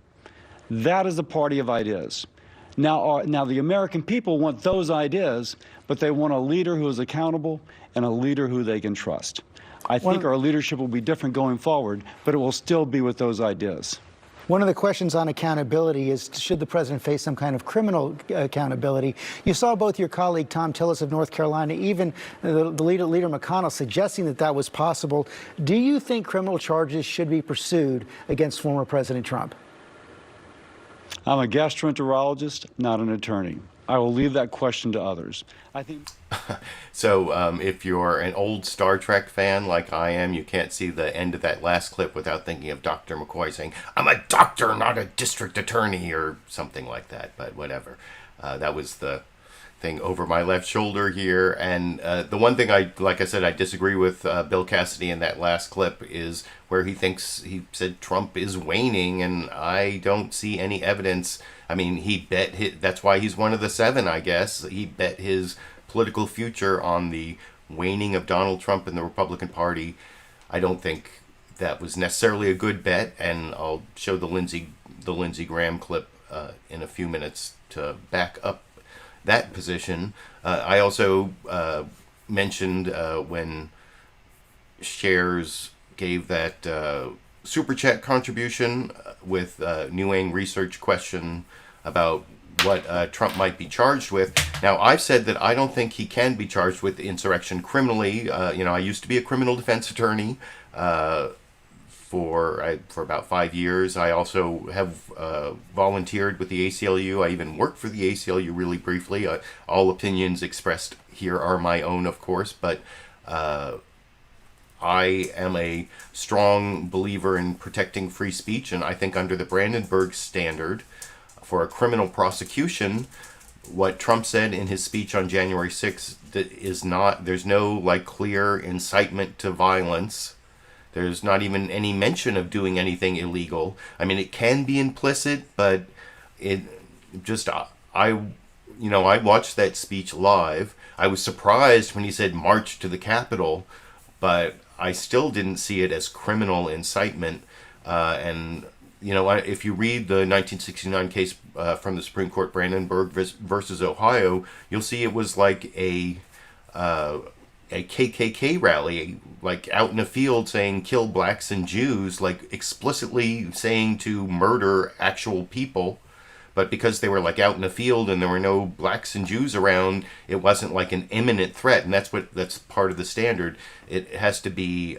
That is a party of ideas. Now the American people want those ideas, but they want a leader who is accountable and a leader who they can trust. I think our leadership will be different going forward, but it will still be with those ideas. One of the questions on accountability is, should the president face some kind of criminal accountability? You saw both your colleague Tom Tillis of North Carolina, even the leader McConnell, suggesting that that was possible. Do you think criminal charges should be pursued against former President Trump? I'm a gastroenterologist, not an attorney. I will leave that question to others. I think. So if you're an old Star Trek fan like I am, you can't see the end of that last clip without thinking of Dr. McCoy saying, "I'm a doctor, not a district attorney," or something like that, but whatever. That was the thing over my left shoulder here. And the one thing like I said, I disagree with Bill Cassidy in that last clip is where he said Trump is waning, and I don't see any evidence. I mean, that's why he's one of the 7, I guess. He bet his political future on the waning of Donald Trump and the Republican Party. I don't think that was necessarily a good bet, and I'll show the Lindsey Graham clip in a few minutes to back up that position. I also mentioned when Shares gave that Super Chat contribution with New Wayne research question about what Trump might be charged with. Now, I've said that I don't think he can be charged with insurrection criminally. I used to be a criminal defense attorney for about 5 years. I also have volunteered with the ACLU. I even worked for the ACLU really briefly. All opinions expressed here are my own, of course, but I am a strong believer in protecting free speech, and I think under the Brandenburg standard for a criminal prosecution, what Trump said in his speech on January 6th is not, there's no clear incitement to violence There's not even any mention of doing anything illegal. I mean, it can be implicit, but it just, I watched that speech live. I was surprised when he said march to the Capitol, but I still didn't see it as criminal incitement. And if you read the 1969 case from the Supreme Court, Brandenburg versus Ohio, you'll see it was like a KKK rally, like out in a field saying kill blacks and Jews, like explicitly saying to murder actual people. But because they were like out in a field and there were no blacks and Jews around, it wasn't like an imminent threat. And that's part of the standard. It has to be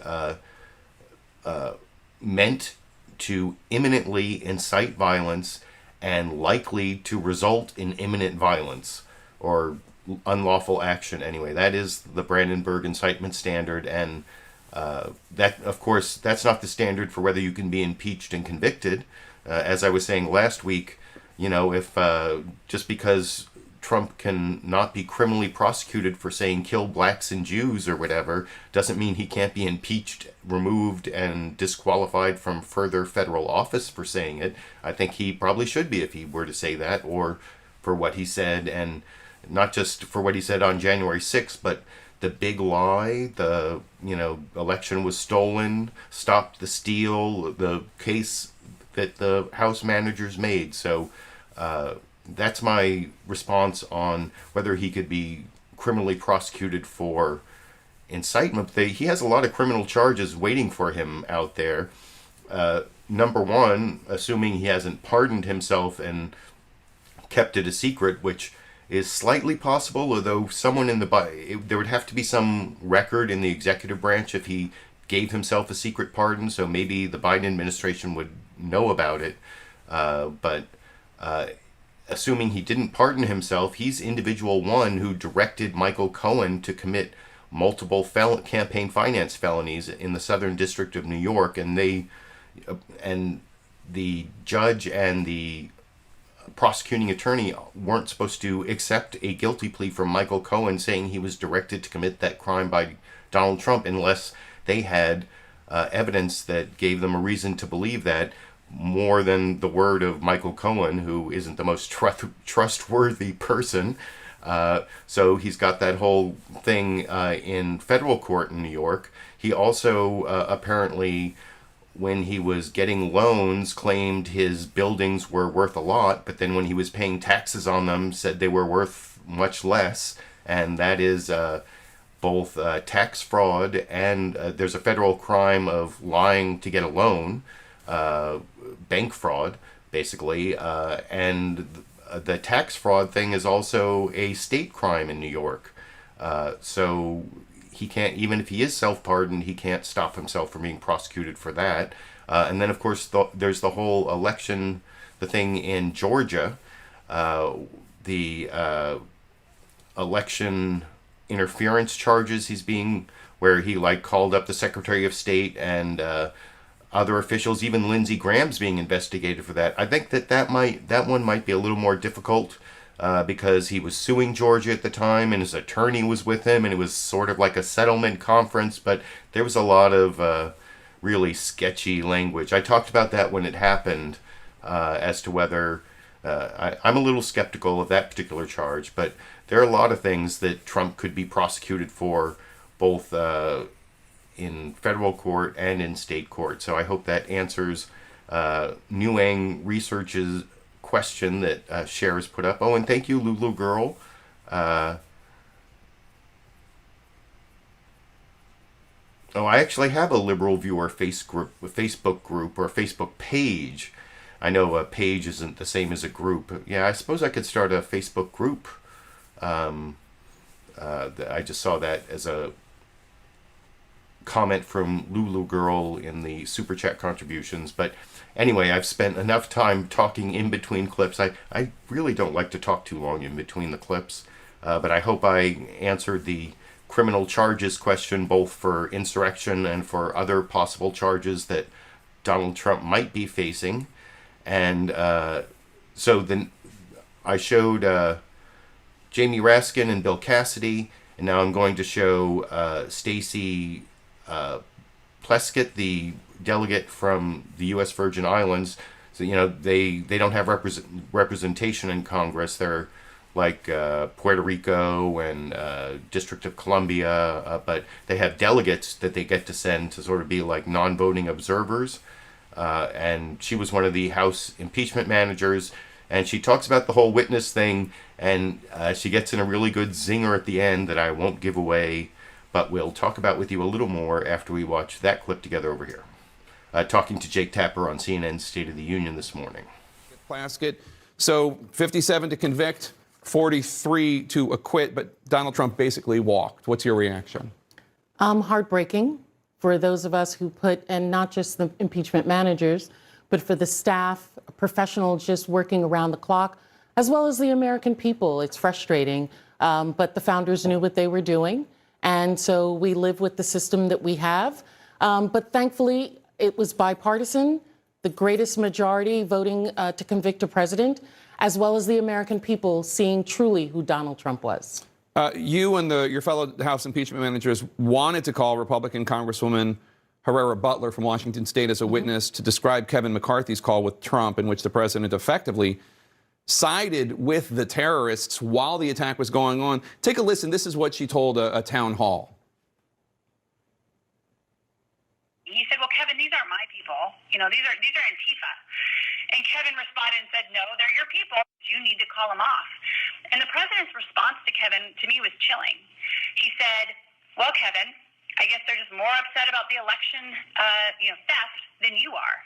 meant to imminently incite violence and likely to result in imminent violence or unlawful action. Anyway, that is the Brandenburg incitement standard, and that, of course, that's not the standard for whether you can be impeached and convicted. As I was saying last week, if just because Trump can not be criminally prosecuted for saying kill blacks and Jews or whatever, doesn't mean he can't be impeached, removed, and disqualified from further federal office for saying it. I think he probably should be if he were to say that, or for what he said, and not just for what he said on January 6th, but the big lie, the, election was stolen, stop the steal, the case that the House managers made. So that's my response on whether he could be criminally prosecuted for incitement. He has a lot of criminal charges waiting for him out there. Number one, assuming he hasn't pardoned himself and kept it a secret, which is slightly possible, although someone there would have to be some record in the executive branch if he gave himself a secret pardon, so maybe the Biden administration would know about it. But assuming he didn't pardon himself, he's individual one who directed Michael Cohen to commit multiple campaign finance felonies in the Southern District of New York, and the judge and the prosecuting attorney weren't supposed to accept a guilty plea from Michael Cohen saying he was directed to commit that crime by Donald Trump unless they had evidence that gave them a reason to believe that, more than the word of Michael Cohen, who isn't the most trustworthy person. So he's got that whole thing in federal court in New York. He also apparently, when he was getting loans, claimed his buildings were worth a lot, but then when he was paying taxes on them, said they were worth much less. And that is both tax fraud and there's a federal crime of lying to get a loan, bank fraud, basically. And the tax fraud thing is also a state crime in New York. So he can't, even if he is self-pardoned, he can't stop himself from being prosecuted for that. And then, of course, there's the whole election, the thing in Georgia, the election interference charges where he called up the Secretary of State and other officials, even Lindsey Graham's being investigated for that. I think that one might be a little more difficult because he was suing Georgia at the time and his attorney was with him and it was sort of like a settlement conference, but there was a lot of really sketchy language. I talked about that when it happened as to whether I'm a little skeptical of that particular charge, but there are a lot of things that Trump could be prosecuted for, both in federal court and in state court. So I hope that answers Nguyen Research's question that Cher has put up. Oh, and thank you, Lulu Girl. I actually have a LiberalViewer Facebook group or Facebook page. I know a page isn't the same as a group. Yeah, I suppose I could start a Facebook group. I just saw that as a comment from Lulu Girl in the Super Chat contributions. But anyway, I've spent enough time talking in between clips. I really don't like to talk too long in between the clips. But I hope I answered the criminal charges question, both for insurrection and for other possible charges that Donald Trump might be facing. And so then I showed Jamie Raskin and Bill Cassidy, and now I'm going to show Stacy Plaskett, the delegate from the U.S. Virgin Islands, so, they don't have representation in Congress. They're like Puerto Rico and District of Columbia, but they have delegates that they get to send to sort of be like non-voting observers. And she was one of the House impeachment managers, and she talks about the whole witness thing, and she gets in a really good zinger at the end that I won't give away, but we'll talk about with you a little more after we watch that clip together over here. Talking to Jake Tapper on CNN's State of the Union this morning. Plaskett, so 57 to convict, 43 to acquit, but Donald Trump basically walked. What's your reaction? Heartbreaking for those of us who put, and not just the impeachment managers, but for the staff, professionals just working around the clock, as well as the American people. It's frustrating, but the founders knew what they were doing. And so we live with the system that we have. But thankfully, it was bipartisan, the greatest majority voting to convict a president, as well as the American people seeing truly who Donald Trump was. You and your fellow House impeachment managers wanted to call Republican Congresswoman Herrera Butler from Washington State as a witness to describe Kevin McCarthy's call with Trump, in which the president effectively sided with the terrorists while the attack was going on. Take a listen. This is what she told a town hall. He said, well, Kevin, these aren't my people. These are Antifa. And Kevin responded and said, no, they're your people. You need to call them off. And the president's response to Kevin, to me, was chilling. He said, well, Kevin, I guess they're just more upset about the election, theft than you are.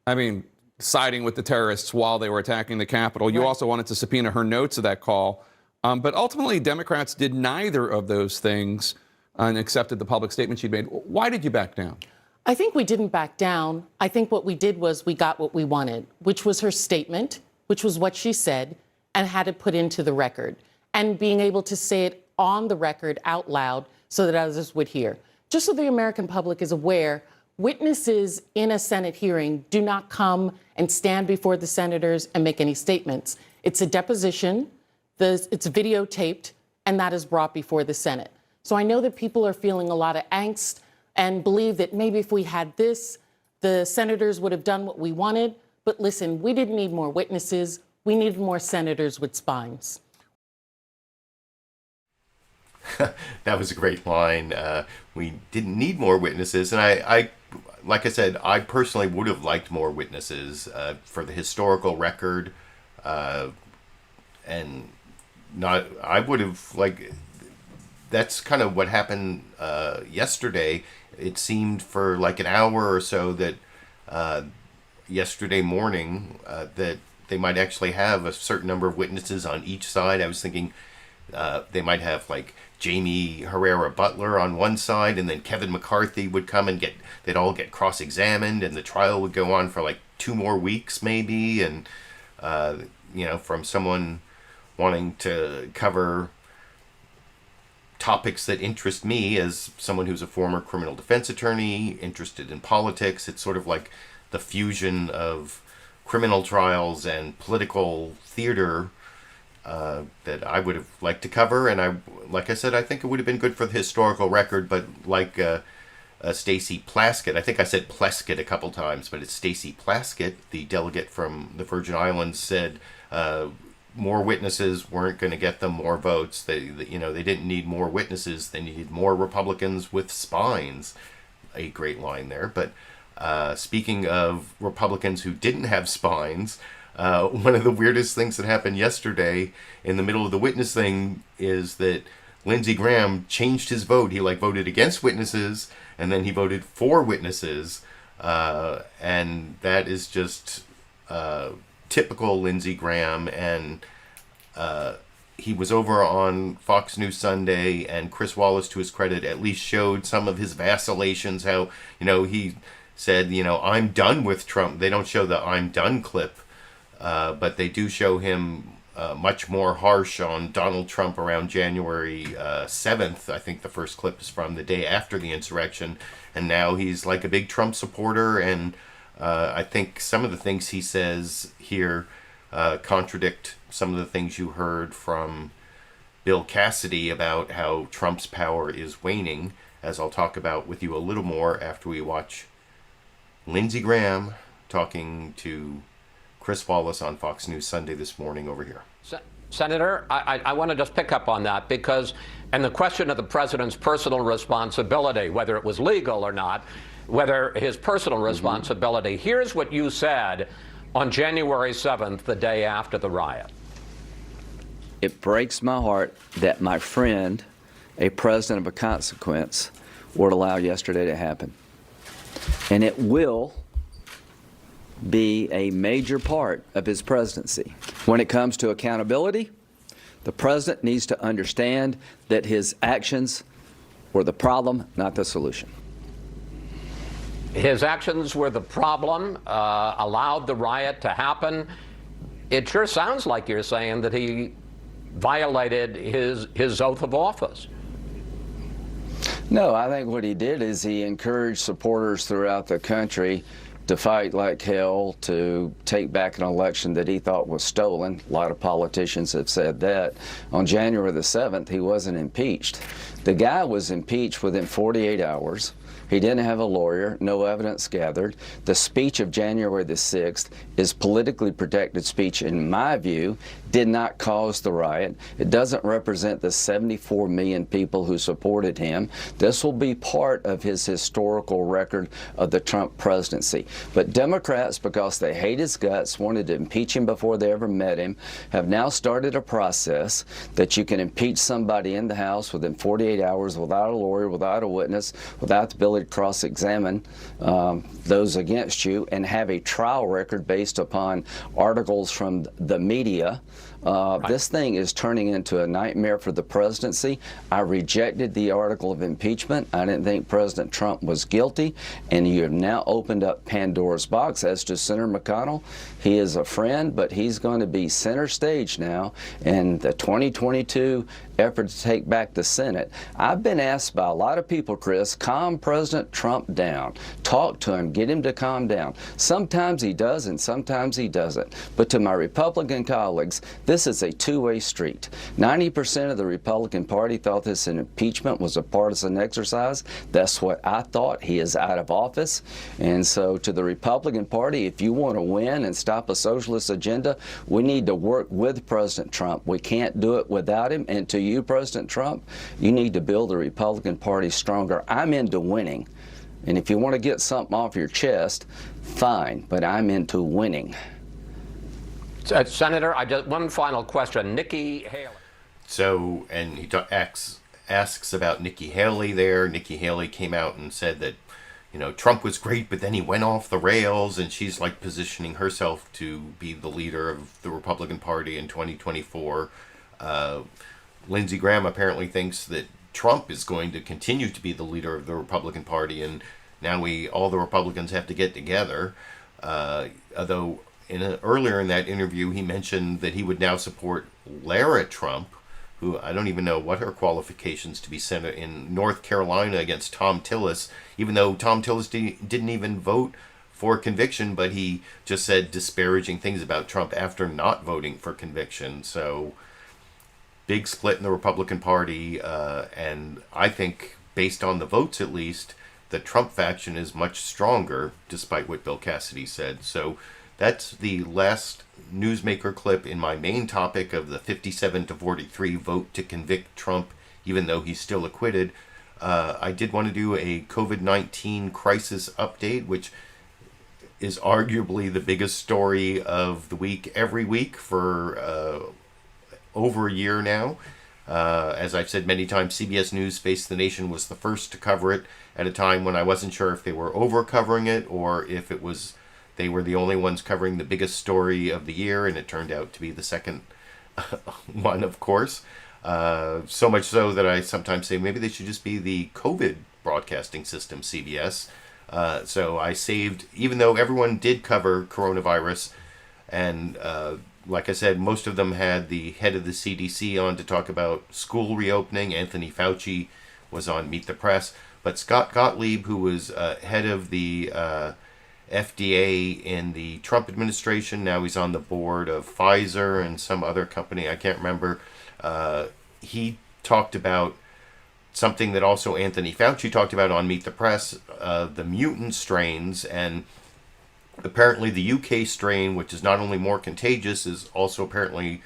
I mean, siding with the terrorists while they were attacking the Capitol. You also wanted to subpoena her notes of that call. But ultimately, Democrats did neither of those things and accepted the public statement she'd made. Why did you back down? I think we didn't back down. I think what we did was we got what we wanted, which was her statement, which was what she said, and had it put into the record. And being able to say it on the record out loud so that others would hear. Just so the American public is aware, witnesses in a Senate hearing do not come and stand before the senators and make any statements. It's a deposition, it's videotaped, and that is brought before the Senate. So I know that people are feeling a lot of angst and believe that maybe if we had this, the senators would have done what we wanted. But listen, we didn't need more witnesses. We needed more senators with spines. That was a great line. We didn't need more witnesses. And I, like I said, I personally would have liked more witnesses for the historical record. And I would have, that's kind of what happened yesterday. It seemed for like an hour or so that yesterday morning that they might actually have a certain number of witnesses on each side. I was thinking they might have like Jamie Herrera Butler on one side, and then Kevin McCarthy would come and they'd all get cross-examined, and the trial would go on for like 2 more weeks maybe, and from someone wanting to cover topics that interest me as someone who's a former criminal defense attorney, interested in politics. It's sort of like the fusion of criminal trials and political theater that I would have liked to cover. And like I said, I think it would have been good for the historical record, but like Stacy Plaskett, I think I said Plaskett a couple times, but it's Stacy Plaskett, the delegate from the Virgin Islands, said more witnesses weren't going to get them more votes. They didn't need more witnesses. They needed more Republicans with spines. A great line there. But speaking of Republicans who didn't have spines, one of the weirdest things that happened yesterday in the middle of the witness thing is that Lindsey Graham changed his vote. He voted against witnesses, and then he voted for witnesses. And that is just typical Lindsey Graham. And he was over on Fox News Sunday, and Chris Wallace, to his credit, at least showed some of his vacillations, how, he said, I'm done with Trump. They don't show the I'm done clip, but they do show him much more harsh on Donald Trump around January 7th. I think the first clip is from the day after the insurrection, and now he's like a big Trump supporter, and I think some of the things he says here contradict some of the things you heard from Bill Cassidy about how Trump's power is waning. as I'll talk about with you a little more after we watch Lindsey Graham talking to Chris Wallace on Fox News Sunday this morning over here. Senator, I want to just pick up on that because, and the question of the president's personal responsibility, whether it was legal or not, whether his personal responsibility, here's what you said on January 7th, the day after the riot. It breaks my heart that my friend, a president of a consequence, would allow yesterday to happen. And it will be a major part of his presidency. When it comes to accountability, the president needs to understand that his actions were the problem, not the solution. His actions were the problem, allowed the riot to happen. It sure sounds like you're saying that he violated his oath of office. No, I think what he did is he encouraged supporters throughout the country to fight like hell to take back an election that he thought was stolen. A lot of politicians have said that. On January the 7th, he wasn't impeached. The guy was impeached within 48 hours. He didn't have a lawyer, no evidence gathered. The speech of January the 6th is politically protected speech, in my view, did not cause the riot. It doesn't represent the 74 million people who supported him. This will be part of his historical record of the Trump presidency. But Democrats, because they hate his guts, wanted to impeach him before they ever met him, have now started a process that you can impeach somebody in the House within 48 hours without a lawyer, without a witness, without the ability to cross-examine those against you, and have a trial record based upon articles from the media. This thing is turning into a nightmare for the presidency. I rejected the article of impeachment. I didn't think President Trump was guilty, and you have now opened up Pandora's box. As to Senator McConnell, he is a friend, but he's going to be center stage now in the 2022 effort to take back the Senate. I've been asked by a lot of people, Chris, calm President Trump down. Talk to him, get him to calm down. Sometimes he does and sometimes he doesn't. But to my Republican colleagues, this is a two-way street. 90% of the Republican Party thought this impeachment was a partisan exercise. That's what I thought. He is out of office. And so to the Republican Party, if you want to win and stop a socialist agenda, we need to work with President Trump. We can't do it without him. And to you, President Trump, you need to build the Republican Party stronger. I'm into winning. And if you want to get something off your chest, fine, but I'm into winning. Senator, one final question. Nikki Haley. So, and he asks about Nikki Haley there. Nikki Haley came out and said that, you know, Trump was great, but then he went off the rails, and she's like positioning herself to be the leader of the Republican Party in 2024. Lindsey Graham apparently thinks that Trump is going to continue to be the leader of the Republican Party, and now all the Republicans have to get together. Although earlier in that interview, he mentioned that he would now support Lara Trump, who I don't even know what her qualifications to be senator in North Carolina against Tom Tillis, even though Tom Tillis didn't even vote for conviction, but he just said disparaging things about Trump after not voting for conviction. So big split in the Republican Party, and I think, based on the votes at least, the Trump faction is much stronger, despite what Bill Cassidy said. So that's the last newsmaker clip in my main topic of the 57-43 vote to convict Trump, even though he's still acquitted. I did want to do a COVID-19 crisis update, which is arguably the biggest story of the week every week for over a year now. As I've said many times, CBS News Face the Nation was the first to cover it at a time when I wasn't sure if they were over-covering it or if it was they were the only ones covering the biggest story of the year, and it turned out to be the second one, of course. So much so that I sometimes say maybe they should just be the COVID broadcasting system, CBS. So I saved, even though everyone did cover coronavirus, and like I said, most of them had the head of the CDC on to talk about school reopening. Anthony Fauci was on Meet the Press. But Scott Gottlieb, who was head of the FDA in the Trump administration, now he's on the board of Pfizer and some other company, I can't remember. He talked about something that also Anthony Fauci talked about on Meet the Press, the mutant strains, and apparently the UK strain, which is not only more contagious, is also apparently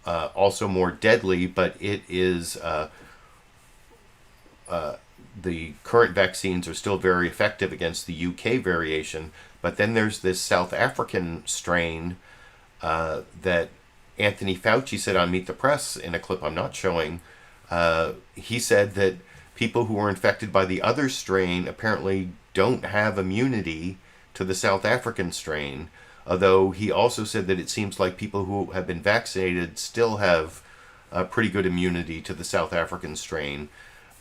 also more deadly, but it is the current vaccines are still very effective against the UK variation. But then there's this South African strain that Anthony Fauci said on Meet the Press in a clip I'm not showing. He said that people who were infected by the other strain apparently don't have immunity to the South African strain, although he also said that it seems like people who have been vaccinated still have pretty good immunity to the South African strain.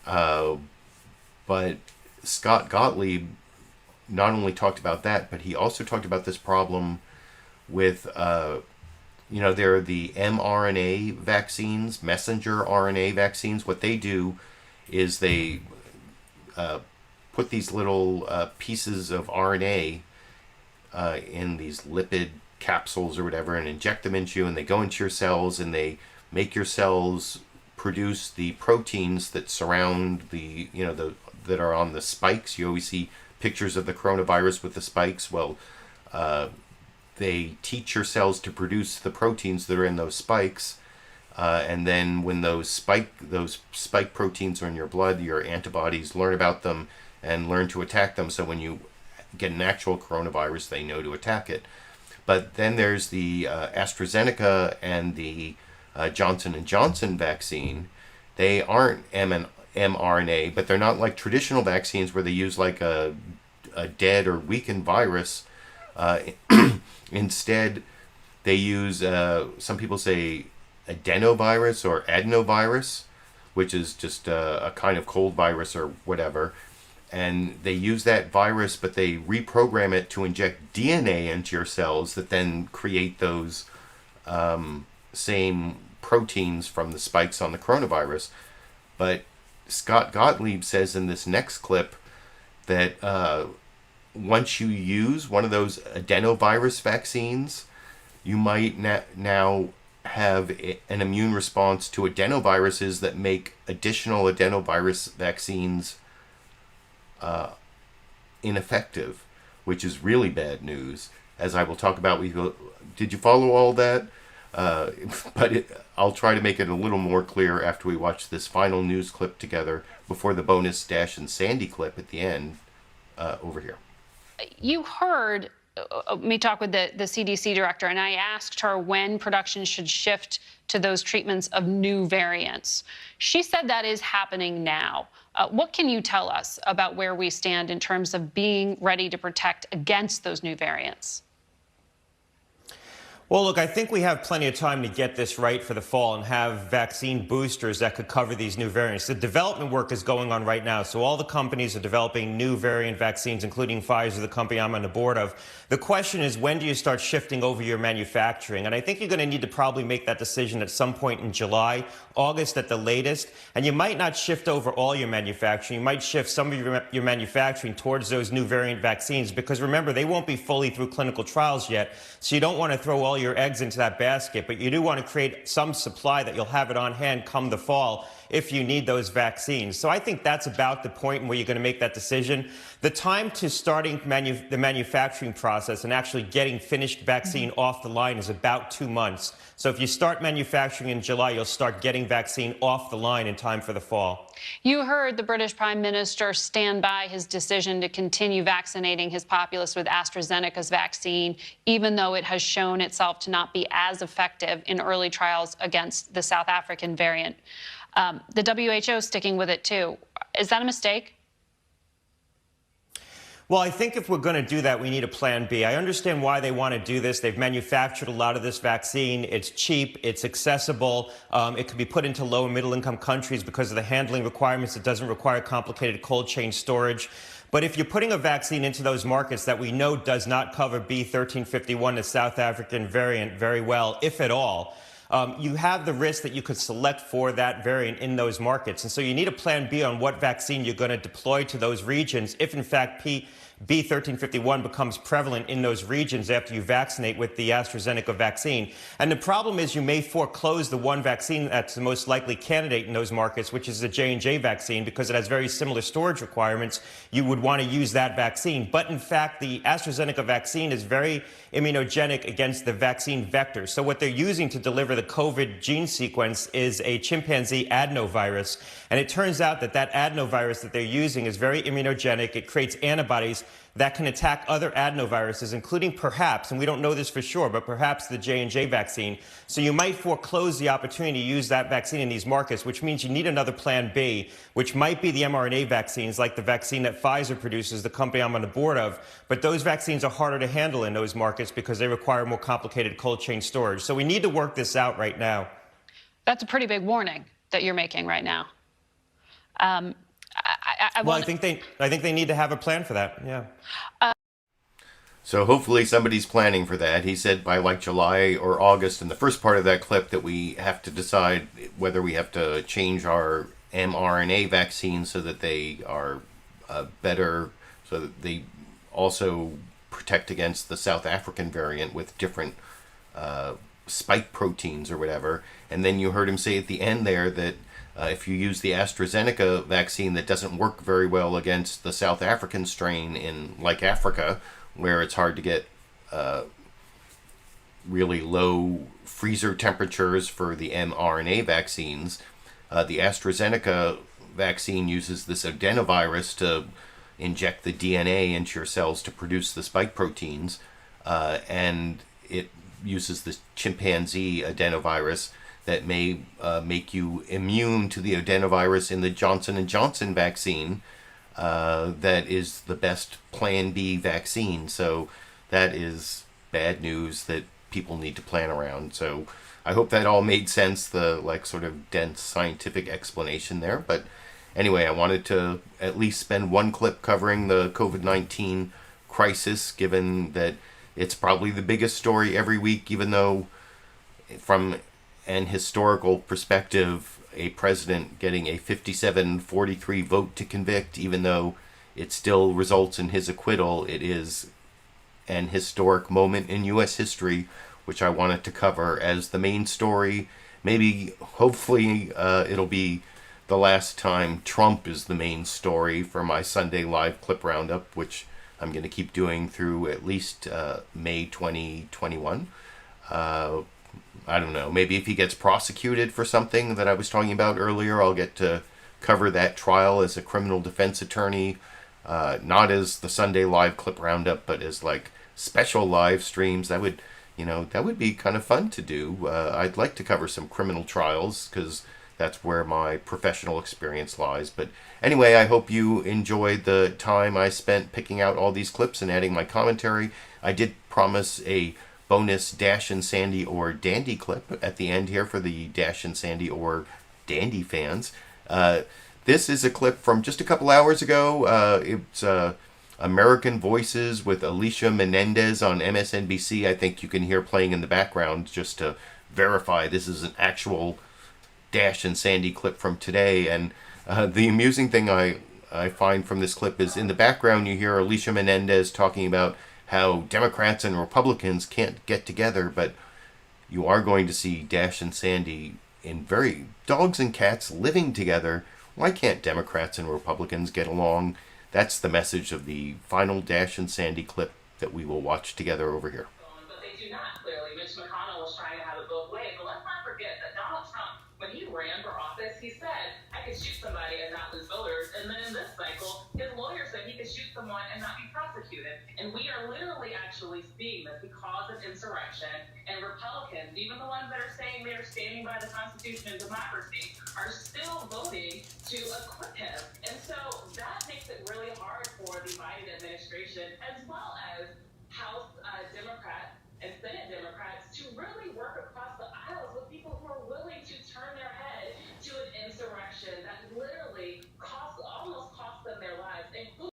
But Scott Gottlieb not only talked about that, but he also talked about this problem with, there are the mRNA vaccines, messenger RNA vaccines. What they do is they put these little pieces of RNA in these lipid capsules or whatever and inject them into you, and they go into your cells and they make your cells produce the proteins that surround that are on the spikes. You always see pictures of the coronavirus with the spikes. Well, they teach your cells to produce the proteins that are in those spikes, and then when those spike proteins are in your blood, your antibodies learn about them and learn to attack them. So when you get an actual coronavirus, they know to attack it. But then there's the AstraZeneca and the Johnson & Johnson vaccine. They aren't mRNA, but they're not like traditional vaccines where they use like a dead or weakened virus. Instead, they use, some people say, adenovirus or adenovirus, which is just a kind of cold virus or whatever. And they use that virus, but they reprogram it to inject DNA into your cells that then create those same proteins from the spikes on the coronavirus. But Scott Gottlieb says in this next clip that once you use one of those adenovirus vaccines, you might now have an immune response to adenoviruses that make additional adenovirus vaccines ineffective, which is really bad news, as I will talk about. Did you follow all that? But I'll try to make it a little more clear after we watch this final news clip together before the bonus Dash and Sandy clip at the end over here. You heard me talk with the CDC director, and I asked her when production should shift to those treatments of new variants. She said that is happening now. What can you tell us about where we stand in terms of being ready to protect against those new variants? Well, look, I think we have plenty of time to get this right for the fall and have vaccine boosters that could cover these new variants. The development work is going on right now, so all the companies are developing new variant vaccines, including Pfizer, the company I'm on the board of. The question is, when do you start shifting over your manufacturing? And I think you're going to need to probably make that decision at some point in July, August at the latest. And you might not shift over all your manufacturing. You might shift some of your manufacturing towards those new variant vaccines, because remember, they won't be fully through clinical trials yet. So you don't want to throw all your eggs into that basket, but you do want to create some supply that you'll have it on hand come the fall if you need those vaccines. So I think that's about the point where you're going to make that decision. The time to starting the manufacturing process and actually getting finished vaccine off the line is about 2 months. So if you start manufacturing in July, you'll start getting vaccine off the line in time for the fall. You heard the British Prime Minister stand by his decision to continue vaccinating his populace with AstraZeneca's vaccine, even though it has shown itself to not be as effective in early trials against the South African variant. The WHO is sticking with it, too. Is that a mistake? Well, I think if we're going to do that, we need a plan B. I understand why they want to do this. They've manufactured a lot of this vaccine. It's cheap. It's accessible. It can be put into low and middle income countries because of the handling requirements. It doesn't require complicated cold chain storage. But if you're putting a vaccine into those markets that we know does not cover B1351, the South African variant, very well, if at all, you have the risk that you could select for that variant in those markets. And so you need a plan B on what vaccine you're going to deploy to those regions if, in fact, B1351 becomes prevalent in those regions after you vaccinate with the AstraZeneca vaccine. And the problem is you may foreclose the one vaccine that's the most likely candidate in those markets, which is the J&J vaccine, because it has very similar storage requirements. You would want to use that vaccine. But in fact, the AstraZeneca vaccine is very immunogenic against the vaccine vector. So what they're using to deliver the COVID gene sequence is a chimpanzee adenovirus. And it turns out that that adenovirus that they're using is very immunogenic. It creates antibodies that can attack other adenoviruses, including perhaps, and we don't know this for sure, but perhaps the J&J vaccine. So you might foreclose the opportunity to use that vaccine in these markets, which means you need another plan B, which might be the mRNA vaccines, like the vaccine that Pfizer produces, the company I'm on the board of. But those vaccines are harder to handle in those markets because they require more complicated cold chain storage. So we need to work this out right now. That's a pretty big warning that you're making right now. I think they need to have a plan for that. Yeah. So hopefully somebody's planning for that. He said by like July or August in the first part of that clip that we have to decide whether we have to change our mRNA vaccines so that they are better, so that they also protect against the South African variant with different spike proteins or whatever. And then you heard him say at the end there that if you use the AstraZeneca vaccine that doesn't work very well against the South African strain in like Africa, where it's hard to get really low freezer temperatures for the mRNA vaccines, the AstraZeneca vaccine uses this adenovirus to inject the DNA into your cells to produce the spike proteins, and it uses this chimpanzee adenovirus that may make you immune to the adenovirus in the Johnson & Johnson vaccine that is the best Plan B vaccine. So that is bad news that people need to plan around. So I hope that all made sense, the like sort of dense scientific explanation there. But anyway, I wanted to at least spend one clip covering the COVID-19 crisis, given that it's probably the biggest story every week, even though from an historical perspective, a president getting a 57-43 vote to convict, even though it still results in his acquittal, it is an historic moment in U.S. history, which I wanted to cover as the main story. Maybe, hopefully, it'll be the last time Trump is the main story for my Sunday live clip roundup, which I'm going to keep doing through at least May 2021. I don't know, maybe if he gets prosecuted for something that I was talking about earlier, I'll get to cover that trial as a criminal defense attorney, not as the Sunday live clip roundup, but as like special live streams. That would, that would be kind of fun to do. I'd like to cover some criminal trials because that's where my professional experience lies. But anyway, I hope you enjoyed the time I spent picking out all these clips and adding my commentary. I did promise a bonus Dash and Sandy or Dandy clip at the end here for the Dash and Sandy or Dandy fans. This is a clip from just a couple hours ago. It's American Voices with Alicia Menendez on MSNBC. I think you can hear playing in the background just to verify this is an actual Dash and Sandy clip from today. And the amusing thing I find from this clip is in the background you hear Alicia Menendez talking about how Democrats and Republicans can't get together, but you are going to see Dash and Sandy in very dogs and cats living together. Why can't Democrats and Republicans get along? That's the message of the final Dash and Sandy clip that we will watch together over here. But they do not, clearly. Mitch McConnell was trying to have it both ways. But let's not forget that Donald Trump, when he ran for office, he said, I could shoot somebody and not lose voters. And then in this cycle, his lawyer said he could shoot someone and not be prosecuted. And we are literally actually seeing this because of insurrection. And Republicans, even the ones that are saying they are standing by the Constitution and democracy, are still voting to acquit him. And so that makes it really hard for the Biden administration, as well as House Democrats and Senate Democrats, to really work across the aisles with people who are willing to turn their head to an insurrection that literally almost cost them their lives, including.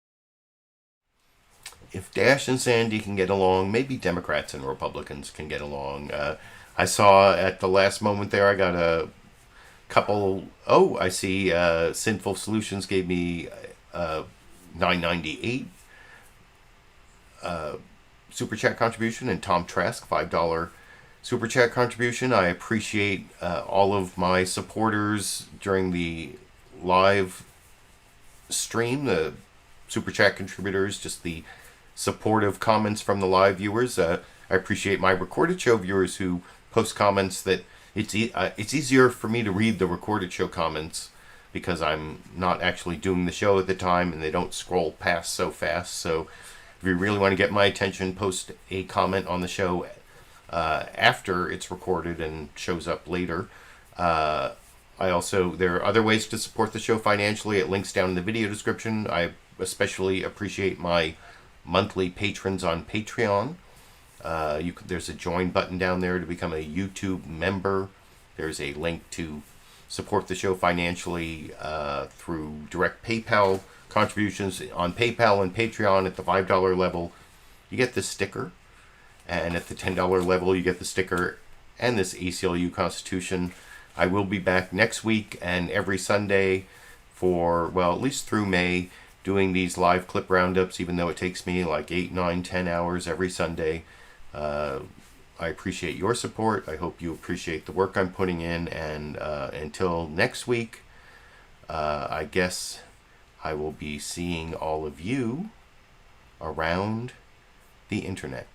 If Dash and Sandy can get along, maybe Democrats and Republicans can get along. I saw at the last moment there, I got a couple. Oh, I see. Sinful Solutions gave me $9.98. Super Chat contribution, and Tom Trask, $5 Super Chat contribution. I appreciate all of my supporters during the live stream, the Super Chat contributors, just the supportive comments from the live viewers. I appreciate my recorded show viewers who post comments that it's easier for me to read the recorded show comments because I'm not actually doing the show at the time and they don't scroll past so fast. So if you really want to get my attention, post a comment on the show after it's recorded and shows up later. There are other ways to support the show financially at links down in the video description. I especially appreciate my monthly patrons on Patreon. There's a join button down there to become a YouTube member. There's a link to support the show financially through direct PayPal contributions on PayPal and Patreon. At the $5 level, you get this sticker, and at the $10 level, you get the sticker and this ACLU Constitution. I will be back next week and every Sunday for, well, at least through May, doing these live clip roundups, even though it takes me like 8, 9, 10 hours every Sunday. I appreciate your support. I hope you appreciate the work I'm putting in, and until next week, I guess I will be seeing all of you around the internet.